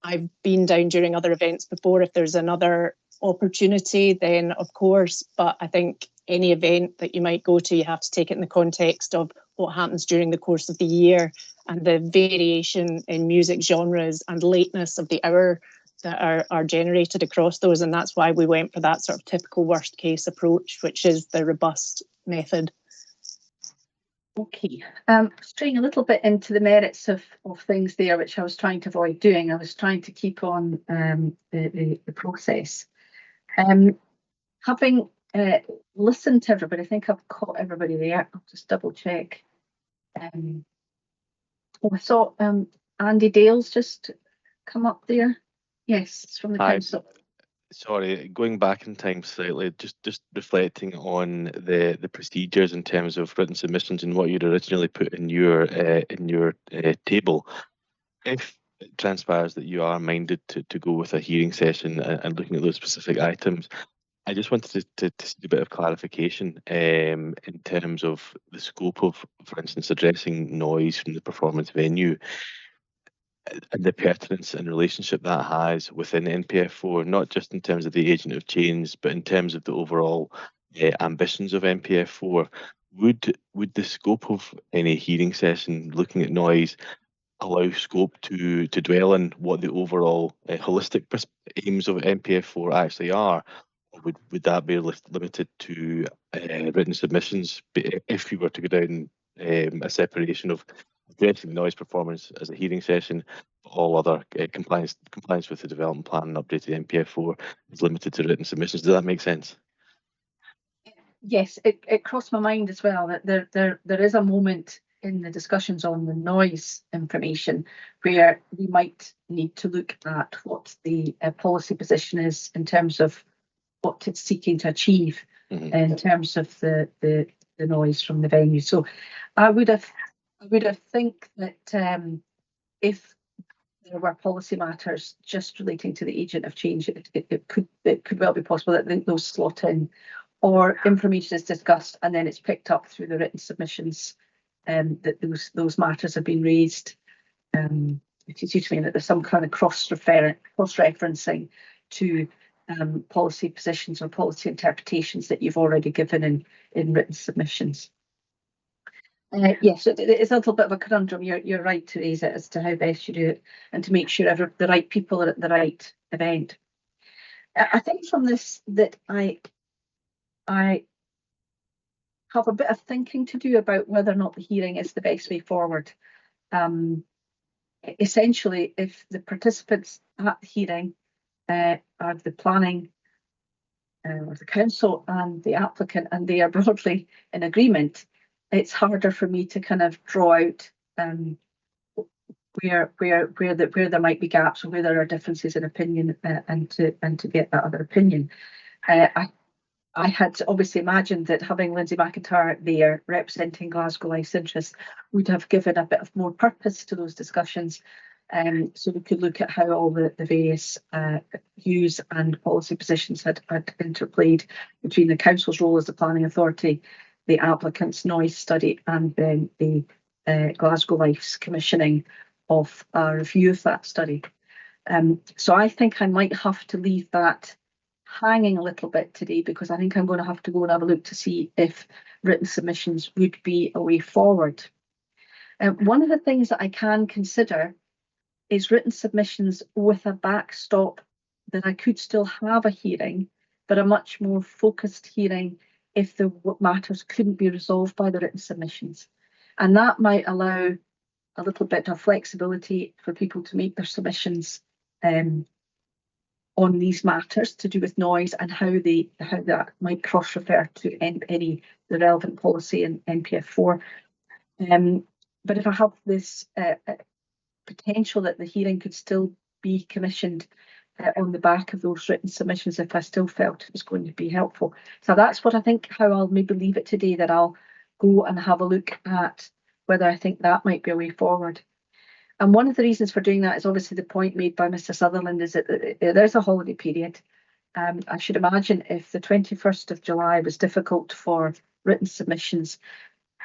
I've been down during other events before. If there's another opportunity, then of course, but I think any event that you might go to, you have to take it in the context of what happens during the course of the year and the variation in music genres and lateness of the hour that are generated across those. And that's why we went for that sort of typical worst case approach, which is the robust method. Okay, straying a little bit into the merits of things there, which I was trying to avoid doing. I was trying to keep on the process. Having listened to everybody, I think I've caught everybody there. I'll just double check. I saw Andy Dale's just come up there. Yes, it's from the council. Sorry, going back in time slightly, just reflecting on the procedures in terms of written submissions and what you'd originally put in your table. If it transpires that you are minded to go with a hearing session and looking at those specific items, I just wanted to see a bit of clarification in terms of the scope of, for instance, addressing noise from the performance venue and the pertinence and relationship that has within NPF4, not just in terms of the agent of change, but in terms of the overall ambitions of NPF4. Would the scope of any hearing session looking at noise allow scope to dwell in what the overall holistic aims of NPF4 actually are? Or would that be limited to written submissions if you were to go down a separation of addressing noise performance as a hearing session, but all other compliance with the development plan and updated NPF4 is limited to written submissions? Does that make sense? Yes, it crossed my mind as well that there is a moment in the discussions on the noise information where we might need to look at what the policy position is in terms of what it's seeking to achieve in terms of the noise from the venue. So I would have think that if there were policy matters just relating to the agent of change, it could well be possible that those slot in, or information is discussed and then it's picked up through the written submissions, that those matters have been raised. It seems to me that there's some kind of cross-referencing to policy positions or policy interpretations that you've already given in written submissions. Yes, it's a little bit of a conundrum. You're right to raise it as to how best you do it and to make sure the right people are at the right event. I think from this that I have a bit of thinking to do about whether or not the hearing is the best way forward. Essentially, if the participants at the hearing are the planning or the council and the applicant, and they are broadly in agreement, it's harder for me to kind of draw out where there might be gaps or where there are differences in opinion, and to get that other opinion. I had obviously imagined that having Lindsay McIntyre there representing Glasgow Life's interests would have given a bit of more purpose to those discussions, so we could look at how all the various views and policy positions had interplayed between the council's role as the planning authority, the applicant's noise study, and then the Glasgow Life's commissioning of a review of that study. So I think I might have to leave that hanging a little bit today, because I think I'm going to have to go and have a look to see if written submissions would be a way forward. One of the things that I can consider is written submissions with a backstop that I could still have a hearing, but a much more focused hearing if the matters couldn't be resolved by the written submissions. And that might allow a little bit of flexibility for people to make their submissions on these matters to do with noise and how that might cross-refer to the relevant policy in NPF4. But if I have this potential that the hearing could still be commissioned on the back of those written submissions, if I still felt it was going to be helpful. So that's what I think, how I'll maybe leave it today, that I'll go and have a look at whether I think that might be a way forward. And one of the reasons for doing that is obviously the point made by Mr. Sutherland, is that there's a holiday period. I should imagine if the 21st of July was difficult for written submissions,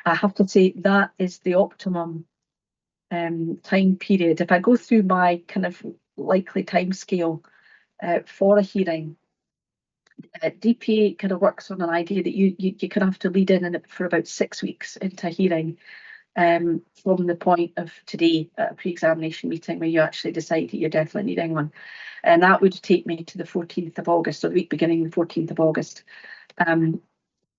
I have to say that is the optimum time period. If I go through my kind of likely time scale for a hearing, DPA kind of works on an idea that you kind of have to lead in for about 6 weeks into a hearing, from the point of today at a pre-examination meeting where you actually decide that you're definitely needing one. And that would take me to the 14th of August, or the week beginning the 14th of August. And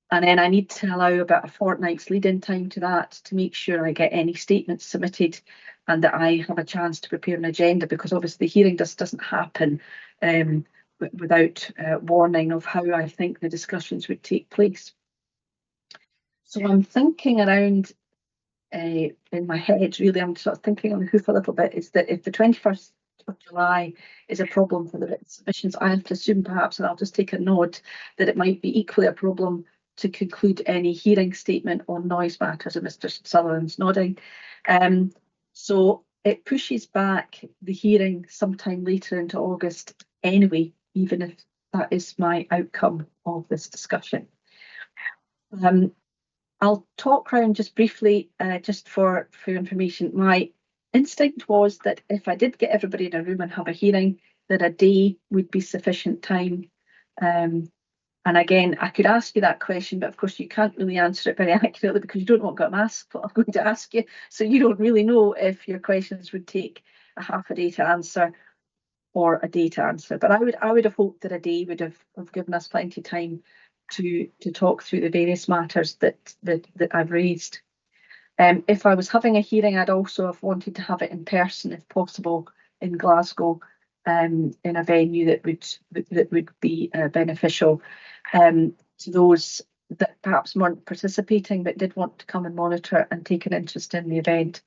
then I need to allow about a fortnight's lead-in time to that to make sure I get any statements submitted and that I have a chance to prepare an agenda, because obviously the hearing just doesn't happen without warning of how I think the discussions would take place. So I'm thinking around in my head, really, I'm sort of thinking on the hoof a little bit, is that if the 21st of July is a problem for the written submissions, I have to assume perhaps, and I'll just take a nod, that it might be equally a problem to conclude any hearing statement on noise matters, and Mr. Sutherland's nodding. So it pushes back the hearing sometime later into August anyway, even if that is my outcome of this discussion. I'll talk round just briefly, just for information. My instinct was that if I did get everybody in a room and have a hearing, that a day would be sufficient time. And again, I could ask you that question, but of course you can't really answer it very accurately because you don't know what I'm going to ask you. So you don't really know if your questions would take a half a day to answer or a day to answer. But I would have hoped that a day would have given us plenty of time to talk through the various matters that I've raised. If I was having a hearing, I'd also have wanted to have it in person, if possible, in Glasgow, in a venue that would be beneficial to those that perhaps weren't participating but did want to come and monitor and take an interest in the event.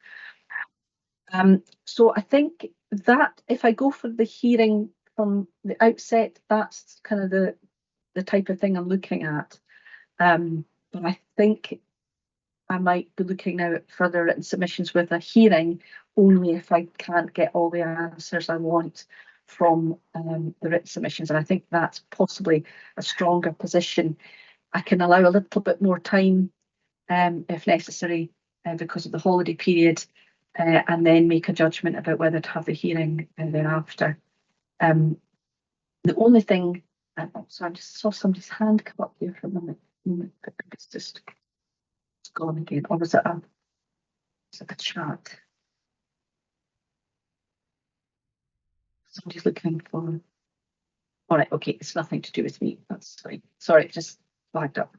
So I think that if I go for the hearing from the outset, that's kind of the type of thing I'm looking at. But I think I might be looking now at further written submissions with a hearing only if I can't get all the answers I want from the written submissions. And I think that's possibly a stronger position. I can allow a little bit more time if necessary because of the holiday period, and then make a judgment about whether to have the hearing thereafter. The only thing, so I just saw somebody's hand come up here for a moment, but it's just gone again. Or was it a chat? Somebody's looking for. All right, okay, it's nothing to do with me. That's fine. Sorry, it just flagged up.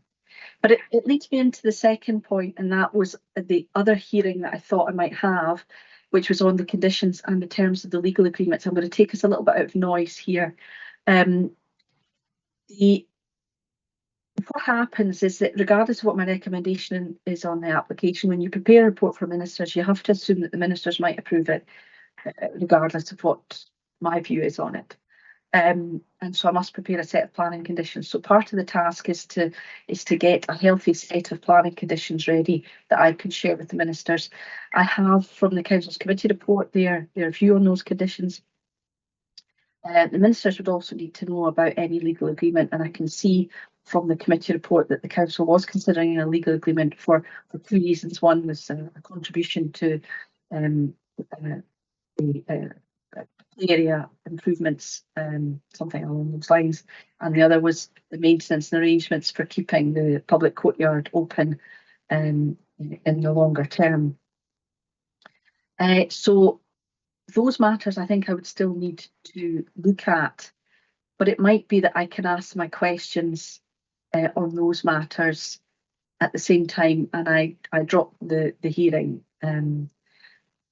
But it leads me into the second point, and that was the other hearing that I thought I might have, which was on the conditions and the terms of the legal agreements. I'm going to take us a little bit out of noise here. The what happens is that regardless of what my recommendation is on the application, when you prepare a report for ministers, you have to assume that the ministers might approve it, regardless of what my view is on it. And so I must prepare a set of planning conditions. So part of the task is to get a healthy set of planning conditions ready that I can share with the ministers. I have from the Council's committee report their view on those conditions. The ministers would also need to know about any legal agreement, and I can see from the committee report that the council was considering a legal agreement for 2 reasons. One was a contribution to the area improvements, something along those lines, and the other was the maintenance and arrangements for keeping the public courtyard open in the longer term. So those matters I think I would still need to look at, but it might be that I can ask my questions on those matters at the same time, and I drop the hearing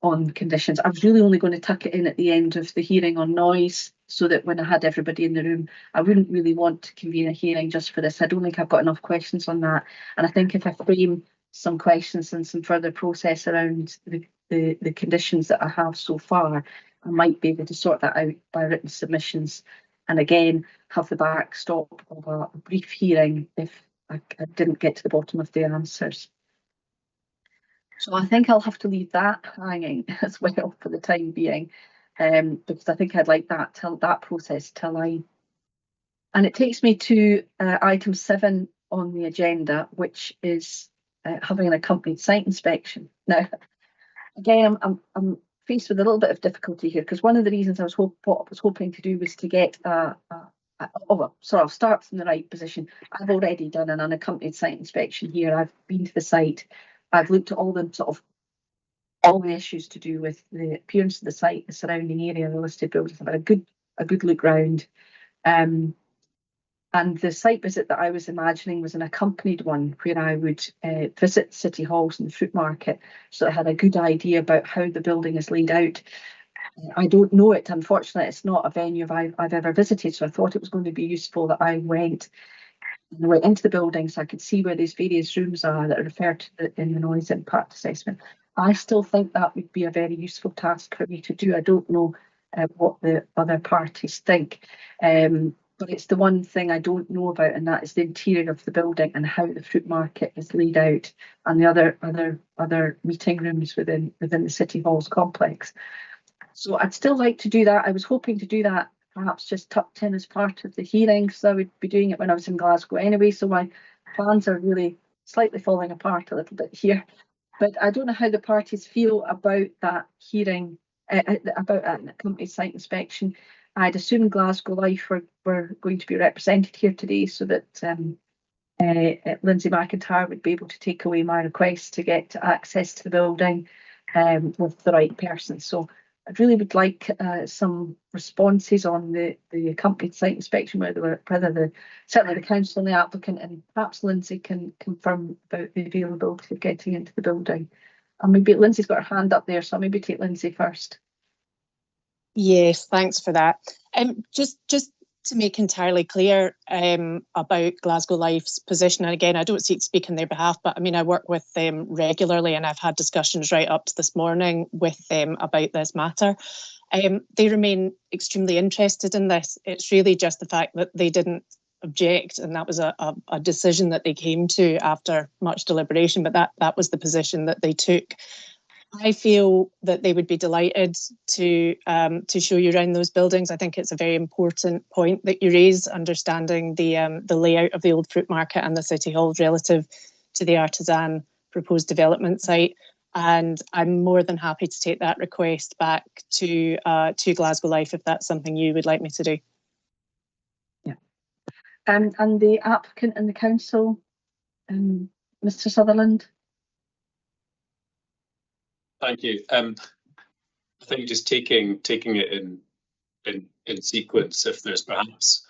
on conditions. I was really only going to tuck it in at the end of the hearing on noise, so that when I had everybody in the room, I wouldn't really want to convene a hearing just for this. I don't think I've got enough questions on that, and I think if I frame some questions and some further process around the conditions that I have so far, I might be able to sort that out by written submissions, and again have the backstop of a brief hearing if I didn't get to the bottom of the answers. So I think I'll have to leave that hanging as well for the time being, because I think I'd like that process till and it takes me to item 7 on the agenda, which is having an accompanied site inspection. Now, again, I'm faced with a little bit of difficulty here, because one of the reasons I was hoping to do was to get I'll start from the right position. I've already done an unaccompanied site inspection here. I've been to the site. I've looked at all the issues to do with the appearance of the site, the surrounding area, the listed buildings. I've had a good look round. And the site visit that I was imagining was an accompanied one, where I would visit city halls and the fruit market, so I had a good idea about how the building is laid out. I don't know it, unfortunately. It's not a venue I've ever visited, so I thought it was going to be useful that I went into the building so I could see where these various rooms are that are referred to in the noise impact assessment. I still think that would be a very useful task for me to do. I don't know what the other parties think, but it's the one thing I don't know about, and that is the interior of the building and how the fruit market is laid out, and the other meeting rooms within the City Halls complex. So I'd still like to do that. I was hoping to do that perhaps just tucked in as part of the hearing, so I would be doing it when I was in Glasgow anyway, so my plans are really slightly falling apart a little bit here. But I don't know how the parties feel about that hearing, about an accompanied site inspection. I'd assumed Glasgow Life were going to be represented here today, so that Lindsay McIntyre would be able to take away my request to get access to the building with the right person. So I really would like some responses on the accompanied site inspection, whether certainly the council and the applicant, and perhaps Lindsay can confirm about the availability of getting into the building. And maybe Lindsay's got her hand up there, so I'll maybe take Lindsay first. Yes, thanks for that. Just to make entirely clear about Glasgow Life's position, and again, I don't speak on their behalf, but I mean, I work with them regularly, and I've had discussions right up to this morning with them about this matter. They remain extremely interested in this. It's really just the fact that they didn't object, and that was a decision that they came to after much deliberation, but that was the position that they took. I feel that they would be delighted to show you around those buildings. I think it's a very important point that you raise, understanding the layout of the old fruit market and the City Hall relative to the Artisan proposed development site. And I'm more than happy to take that request back to Glasgow Life if that's something you would like me to do. Yeah. And the applicant and the council, Mr. Sutherland. Thank you. I think just taking it in sequence, if there's perhaps,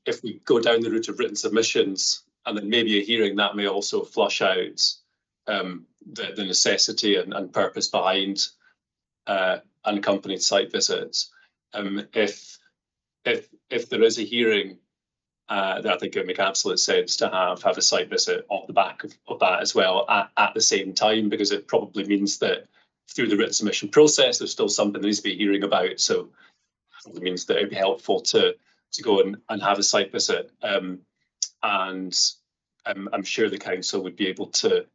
if we go down the route of written submissions and then maybe a hearing, that may also flush out the necessity and purpose behind unaccompanied site visits. If there is a hearing that I think it would make absolute sense to have a site visit off the back of that as well at the same time, because it probably means that through the written submission process, there's still something that needs to be hearing about. So it means that it'd be helpful to go and have a site visit. And I'm sure the council would be able to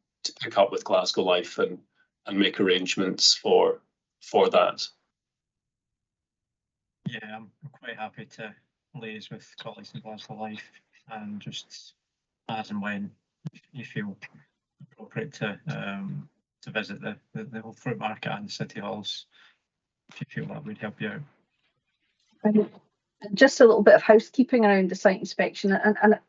pick up with Glasgow Life and make arrangements for that. Yeah, I'm quite happy to liaise with colleagues in Glasgow Life, and just as and when you feel appropriate to visit the whole fruit market and the city halls, if you feel that would help you out. And just a little bit of housekeeping around the site inspection, and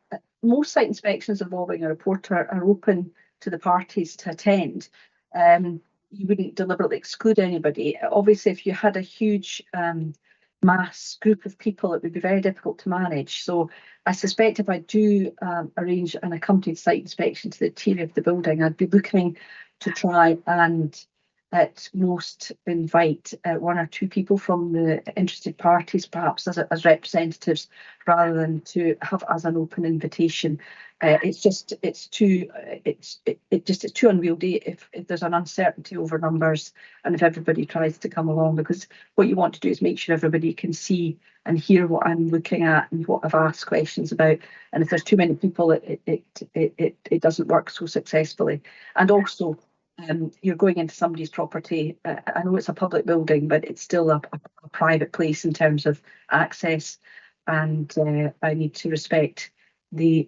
most site inspections involving a reporter are open to the parties to attend. You wouldn't deliberately exclude anybody. Obviously, if you had a huge mass group of people, it would be very difficult to manage. So I suspect if I do arrange an accompanied site inspection to the interior of the building, I'd be looking to try and at most invite 1 or 2 people from the interested parties, perhaps as representatives, rather than to have as an open invitation. It's too unwieldy if there's an uncertainty over numbers and if everybody tries to come along, because what you want to do is make sure everybody can see and hear what I'm looking at and what I've asked questions about. And if there's too many people, it doesn't work so successfully. And also, you're going into somebody's property. I know it's a public building, but it's still a private place in terms of access, and I need to respect the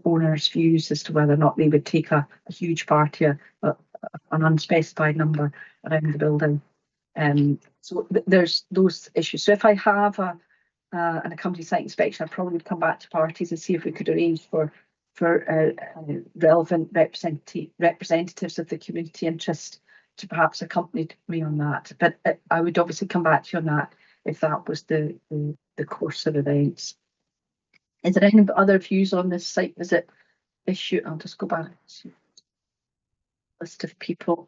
owner's views as to whether or not they would take a huge party, an unspecified number around the building. So there's those issues. So if I have an accompanied site inspection, I probably would come back to parties and see if we could arrange for relevant representatives of the community interest to perhaps accompany me on that. But I would obviously come back to you on that if that was the course of events. Is there any other views on this site visit issue? I'll just go back to the list of people.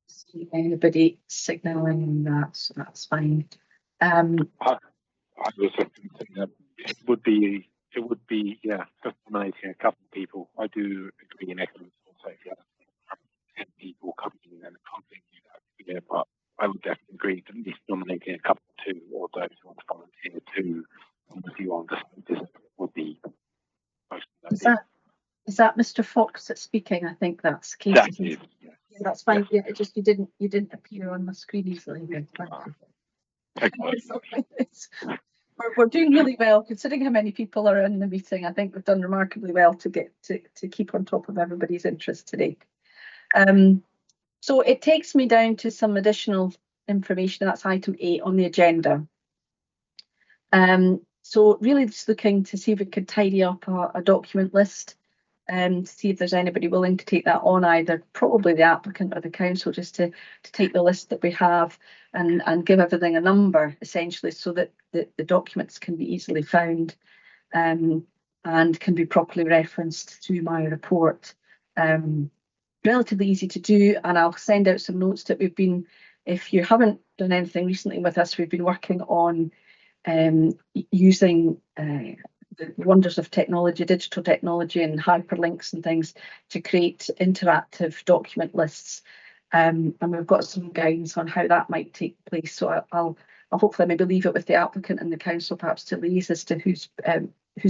See anybody signalling that, so that's fine. I was thinking that it would be, yeah, just nominating a couple of people. I do agree in excellence also if you have 10 people coming in and accompanying you, that would be there, but I would definitely agree that at least nominating a couple, 2, or those who want to volunteer to with you on this would be most ideal. Is that Mr. Fox that's speaking? I think that's the case. That is, yeah, that's fine. Yeah, it just you didn't appear on the screen easily. Thank you. We're doing really well considering how many people are in the meeting. I think we've done remarkably well to get to keep on top of everybody's interest today. So it takes me down to some additional information. That's item 8 on the agenda. So really just looking to see if we could tidy up a document list and see if there's anybody willing to take that on, either probably the applicant or the council, just to take the list that we have and give everything a number, essentially, so that the documents can be easily found and can be properly referenced through my report. Relatively easy to do, and I'll send out some notes that we've been, if you haven't done anything recently with us, we've been working on using the wonders of technology, digital technology and hyperlinks and things to create interactive document lists. And we've got some guidance on how that might take place. So I'll hopefully maybe leave it with the applicant and the council perhaps to liaise as to who's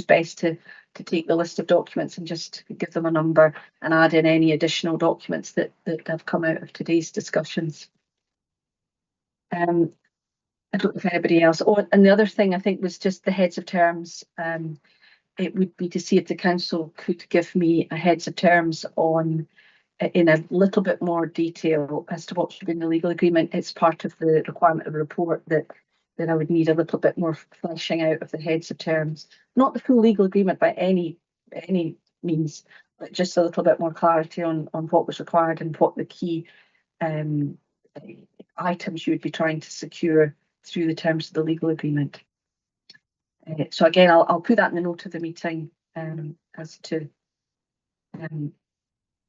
best to take the list of documents and just give them a number and add in any additional documents that have come out of today's discussions. I don't know if anybody else. Oh, and the other thing I think was just the heads of terms. It would be to see if the council could give me a heads of terms on, in a little bit more detail as to what should be in the legal agreement. It's part of the requirement of the report that I would need a little bit more fleshing out of the heads of terms. Not the full legal agreement by any means, but just a little bit more clarity on what was required and what the key items you would be trying to secure through the terms of the legal agreement. So again, I'll put that in the note of the meeting as to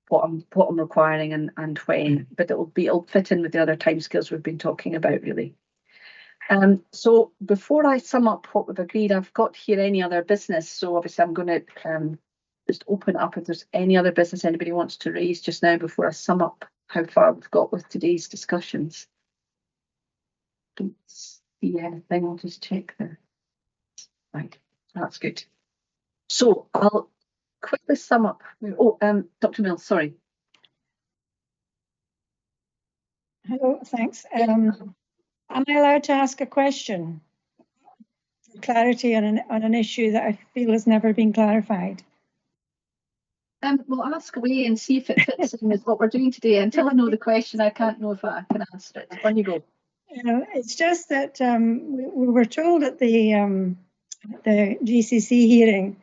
what I'm requiring and when, but it'll fit in with the other timescales we've been talking about, really. So before I sum up what we've agreed, I've got here any other business. So obviously I'm going to just open up if there's any other business anybody wants to raise just now before I sum up how far we've got with today's discussions. Don't see anything, I'll just check there. Right, that's good. So I'll quickly sum up. Oh, Dr. Mills, sorry. Hello, thanks. Am I allowed to ask a question for clarity on an issue that I feel has never been clarified? Well, ask away and see if it fits in with what we're doing today. Until I know the question, I can't know if I can answer it. On you go. It's just that we were told at the GCC hearing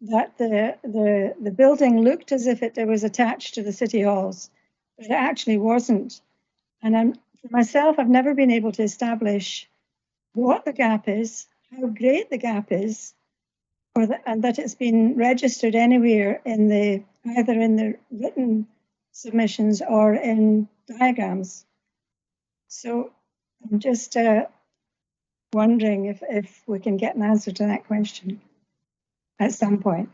that the building looked as if it was attached to the city halls, but it actually wasn't. And for myself, I've never been able to establish what the gap is, how great the gap is, and that it's been registered anywhere in either in the written submissions or in diagrams. So I'm just wondering if we can get an answer to that question at some point.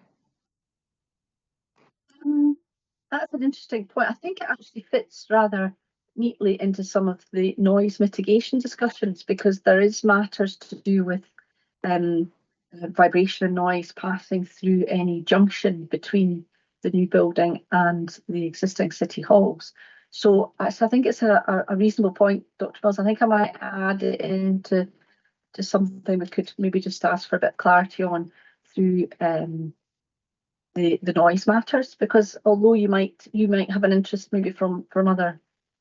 That's an interesting point. I think it actually fits rather neatly into some of the noise mitigation discussions, because there is matters to do with vibration and noise passing through any junction between the new building and the existing city halls. So I think it's a reasonable point, Dr. Mills. I think I might add it into something we could maybe just ask for a bit of clarity on through the noise matters, because although you might have an interest maybe from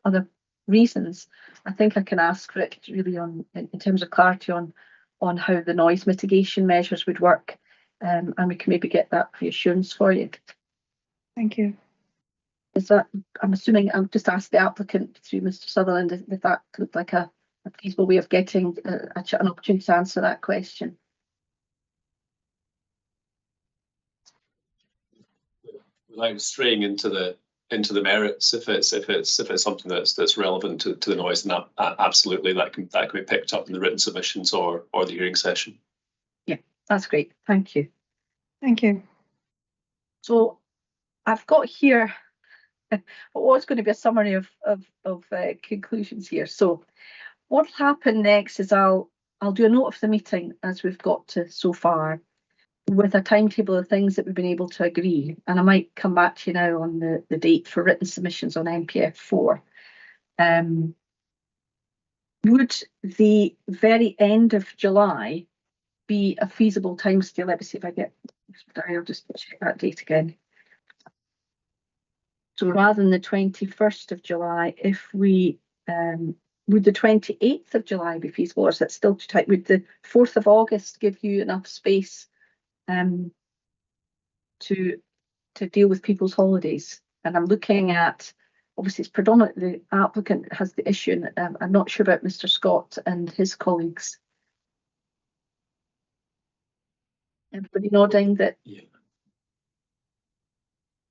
other reasons, I think I can ask for it really in terms of clarity on how the noise mitigation measures would work, and we can maybe get that reassurance for you. Thank you. Is that, I'm assuming, I've just asked the applicant through Mr. Sutherland if that looked like a feasible way of getting an opportunity to answer that question. Without straying into the merits, if it's something that's relevant to the noise, then absolutely that can be picked up in the written submissions or the hearing session. Yeah, that's great. Thank you. Thank you. So I've got here what's going to be a summary of conclusions here. So what will happen next is I'll do a note of the meeting as we've got to so far, with a timetable of things that we've been able to agree, and I might come back to you now on the date for written submissions on NPF 4. Would the very end of July be a feasible timescale? Let me see if I get, I'll just check that date again. So rather than the 21st of July, if we would the 28th of July be feasible, or is that still too tight? Would the 4th of August give you enough space to deal with people's holidays? And I'm looking at, obviously it's predominantly the applicant has the issue, and I'm not sure about Mr. Scott and his colleagues. Everybody nodding that?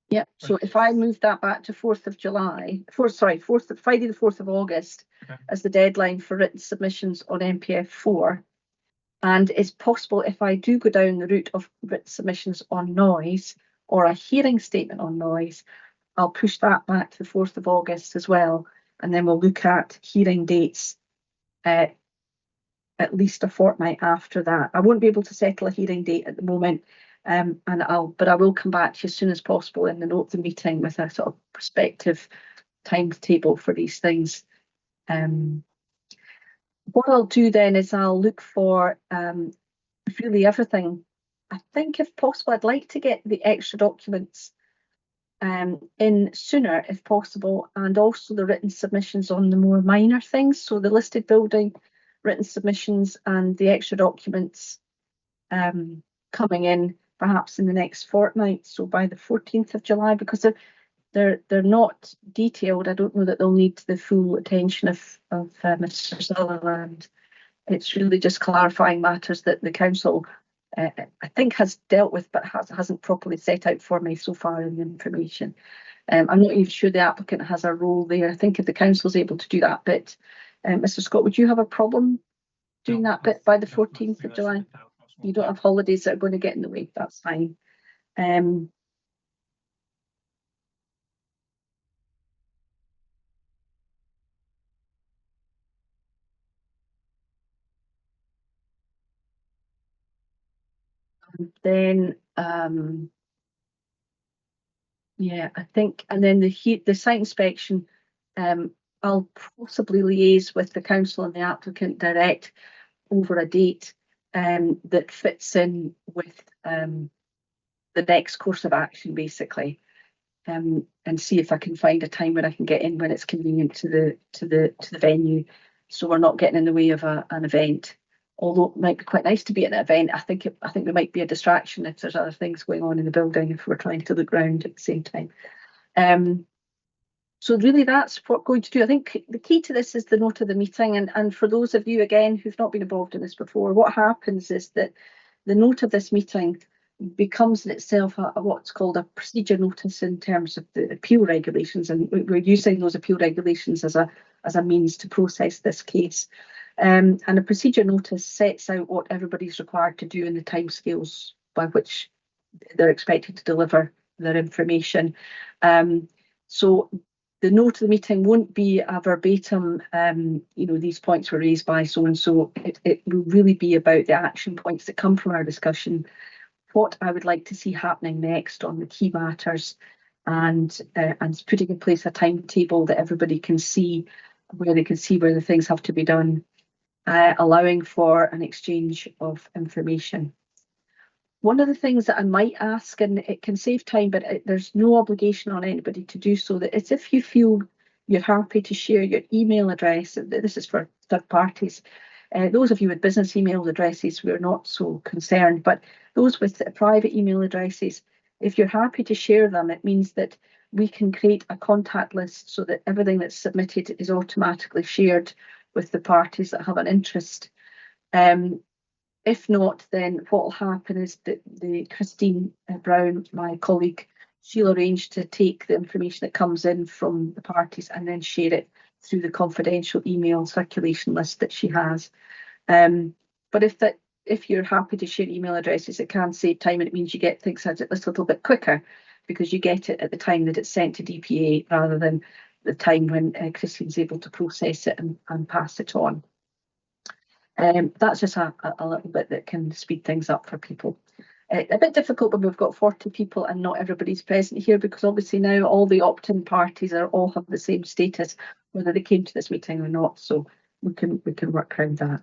Yeah, so if I move that back to 4th of July, Friday the 4th of August, as the deadline for written submissions on NPF 4, and it's possible if I do go down the route of written submissions on noise or a hearing statement on noise, I'll push that back to the 4th of August as well, and then we'll look at hearing dates at least a fortnight after that. I won't be able to settle a hearing date at the moment, but I will come back to you as soon as possible in the note of the meeting with a sort of prospective timetable for these things. What I'll do then is I'll look for really everything. I think if possible, I'd like to get the extra documents in sooner if possible, and also the written submissions on the more minor things. So the listed building written submissions and the extra documents coming in perhaps in the next fortnight, so by the 14th of July, because they're not detailed. I don't know that they'll need the full attention of Mr. Sutherland. It's really just clarifying matters that the council I think has dealt with, but hasn't properly set out for me so far in the information. I'm not even sure the applicant has a role there. I think if the council is able to do that bit, Mr. Scott, would you have a problem doing that bit by the 14th of July? You don't have holidays that are going to get in the way, that's fine. Then yeah, I think, and then the site inspection, I'll possibly liaise with the council and the applicant direct over a date that fits in with the next course of action, basically, and see if I can find a time when I can get in when it's convenient to the venue, so we're not getting in the way of an event. Although it might be quite nice to be at an event, I think there might be a distraction if there's other things going on in the building if we're trying to look round at the same time. So really that's what we're going to do. I think the key to this is the note of the meeting, and for those of you again who've not been involved in this before, what happens is that the note of this meeting becomes in itself what's called a procedure notice in terms of the appeal regulations, and we're using those appeal regulations as a means to process this case. And a procedure notice sets out what everybody's required to do in the timescales by which they're expected to deliver their information. So the note of the meeting won't be a verbatim, these points were raised by so and so. It will really be about the action points that come from our discussion, what I would like to see happening next on the key matters, and putting in place a timetable that everybody can see, where they can see where the things have to be done, allowing for an exchange of information. One of the things that I might ask, and it can save time, but there's no obligation on anybody to do so, that is if you feel you're happy to share your email address, this is for third parties. Those of you with business email addresses, we're not so concerned, but those with private email addresses, if you're happy to share them, it means that we can create a contact list so that everything that's submitted is automatically shared with the parties that have an interest. If not, then what will happen is that Christine Brown, my colleague, she'll arrange to take the information that comes in from the parties and then share it through the confidential email circulation list that she has. But if you're happy to share email addresses, it can save time, and it means you get things a little bit quicker because you get it at the time that it's sent to DPA rather than the time when Christine's able to process it and pass it on. That's just a little bit that can speed things up for people. A bit difficult when we've got 40 people and not everybody's present here, because obviously now all the opt-in parties all have the same status, whether they came to this meeting or not. So we can work around that.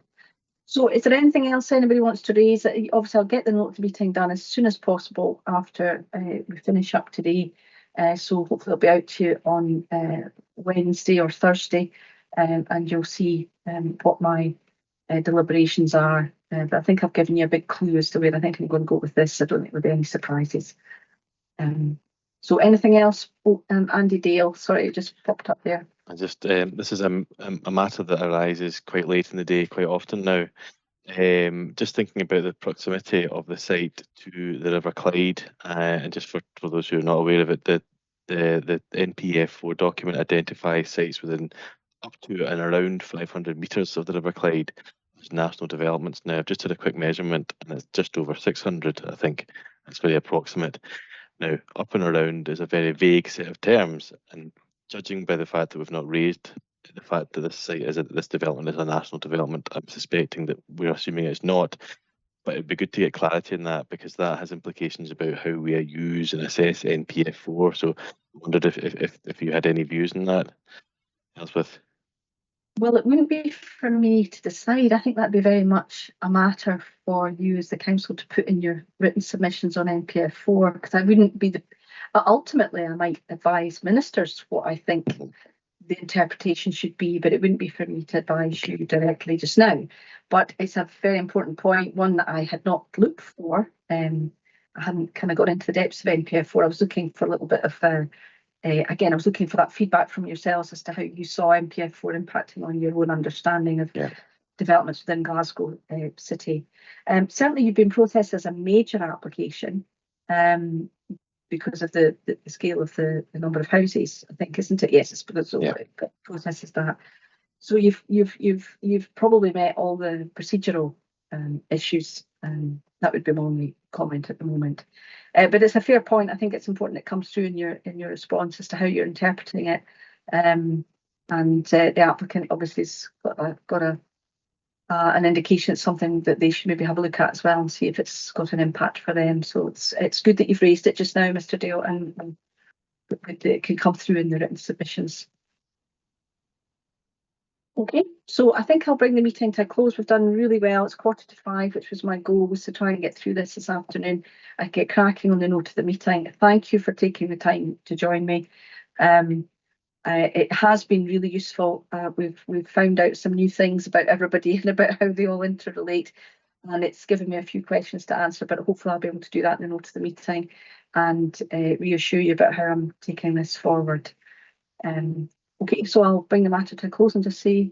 So is there anything else anybody wants to raise? Obviously, I'll get the note of the meeting done as soon as possible after we finish up today. So hopefully it'll be out to you on Wednesday or Thursday, and you'll see what my deliberations are. But I think I've given you a big clue as to where I think I'm going to go with this. I don't think there'll be any surprises. So anything else? Oh, Andy Dale, sorry, it just popped up there. I just this is a matter that arises quite late in the day quite often now. Just thinking about the proximity of the site to the River Clyde, and just for those who are not aware of it, the NPF4 document identifies sites within up to and around 500 metres of the River Clyde as national developments. Now, I've just did a quick measurement, and it's just over 600, I think. That's very approximate. Now, up and around is a very vague set of terms, and judging by the fact that we've not raised the fact that this development is a national development, I'm suspecting that we're assuming it's not. But it'd be good to get clarity in that, because that has implications about how we use and assess NPF4. So I wondered if you had any views on that, Elspeth. Well, it wouldn't be for me to decide. I think that'd be very much a matter for you as the council to put in your written submissions on NPF4, because I wouldn't be ultimately, I might advise ministers what I think the interpretation should be, but it wouldn't be for me to advise you directly just now. But it's a very important point, one that I had not looked for. I hadn't kind of got into the depths of NPF4. I was looking for a little bit of again, I was looking for that feedback from yourselves as to how you saw NPF4 impacting on your own understanding of developments within Glasgow City. Certainly, you've been processed as a major application because of the scale of the number of houses, I think, isn't it? Yes, it's because it processes that. So you've probably met all the procedural issues, and that would be my only comment at the moment. But it's a fair point. I think it's important it comes through in your response as to how you're interpreting it. And the applicant obviously has got an indication it's something that they should maybe have a look at as well and see if it's got an impact for them. So it's good that you've raised it just now, Mr. Dale, and it can come through in the written submissions. Okay, so I think I'll bring the meeting to a close. We've done really well. It's 4:45, which was my goal, was to try and get through this afternoon and get cracking on the note of the meeting. Thank you for taking the time to join me. It has been really useful. We've found out some new things about everybody and about how they all interrelate, and it's given me a few questions to answer, but hopefully I'll be able to do that in the note of the meeting and reassure you about how I'm taking this forward. Okay, so I'll bring the matter to a close and just say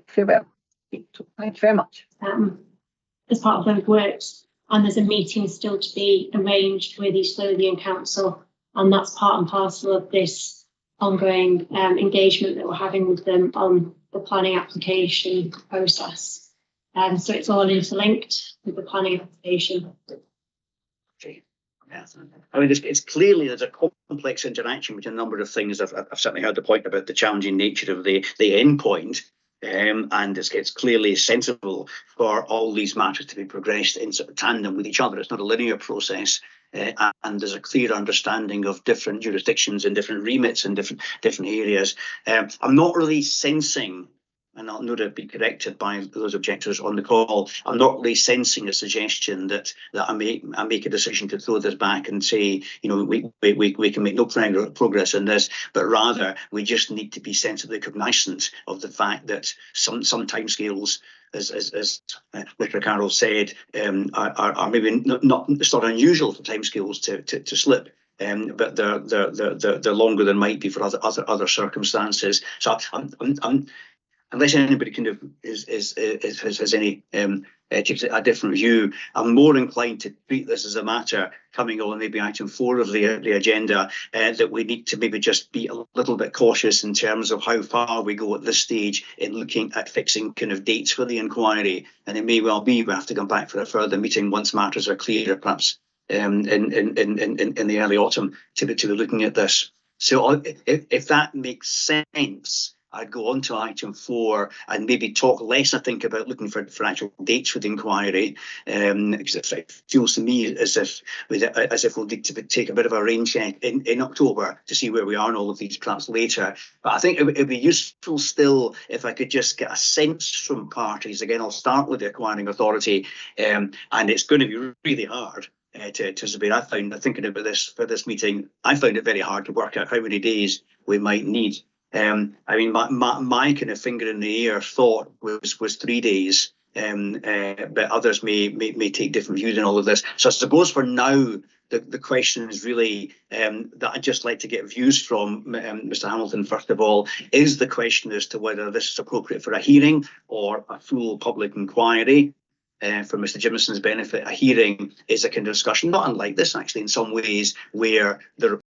farewell. So thank you very much. As part of those works, and there's a meeting still to be arranged with East Lothian Council, and that's part and parcel of this ongoing engagement that we're having with them on the planning application process. So it's all interlinked with the planning application. I mean, it's clearly there's a complex interaction between a number of things. I've certainly heard the point about the challenging nature of the end point, and it's clearly sensible for all these matters to be progressed in sort of tandem with each other. It's not a linear process, and there's a clear understanding of different jurisdictions and different remits in different areas. I'm not really sensing, and I'll know to be corrected by those objectors on the call, I'm not really sensing a suggestion that I make a decision to throw this back and say, you know, we can make no progress in this, but rather we just need to be sensibly cognizant of the fact that some timescales, as Mr. Carroll said, are maybe not. It's not unusual for timescales to slip. But they're longer than might be for other circumstances. So I'm unless anybody kind of has any takes a different view, I'm more inclined to treat this as a matter coming on maybe item 4 of the agenda, that we need to maybe just be a little bit cautious in terms of how far we go at this stage in looking at fixing kind of dates for the inquiry. And it may well be we have to come back for a further meeting once matters are clearer, perhaps in the early autumn, to be looking at this. So if that makes sense, I'd go on to item 4 and maybe talk less, I think, about looking for actual dates for the inquiry, because it feels to me as if we'll need to take a bit of a rain check in October to see where we are in all of these, perhaps later. But I think it would be useful still if I could just get a sense from parties. Again, I'll start with the acquiring authority, and it's going to be really hard to submit. I found, thinking about this for this meeting, I found it very hard to work out how many days we might need. I mean, my kind of finger in the air thought was 3 days, but others may take different views in all of this. So I suppose for now, the question is really that I'd just like to get views from Mr. Hamilton. First of all, is the question as to whether this is appropriate for a hearing or a full public inquiry. For Mr. Jimison's benefit, a hearing is a kind of discussion, not unlike this actually in some ways, where the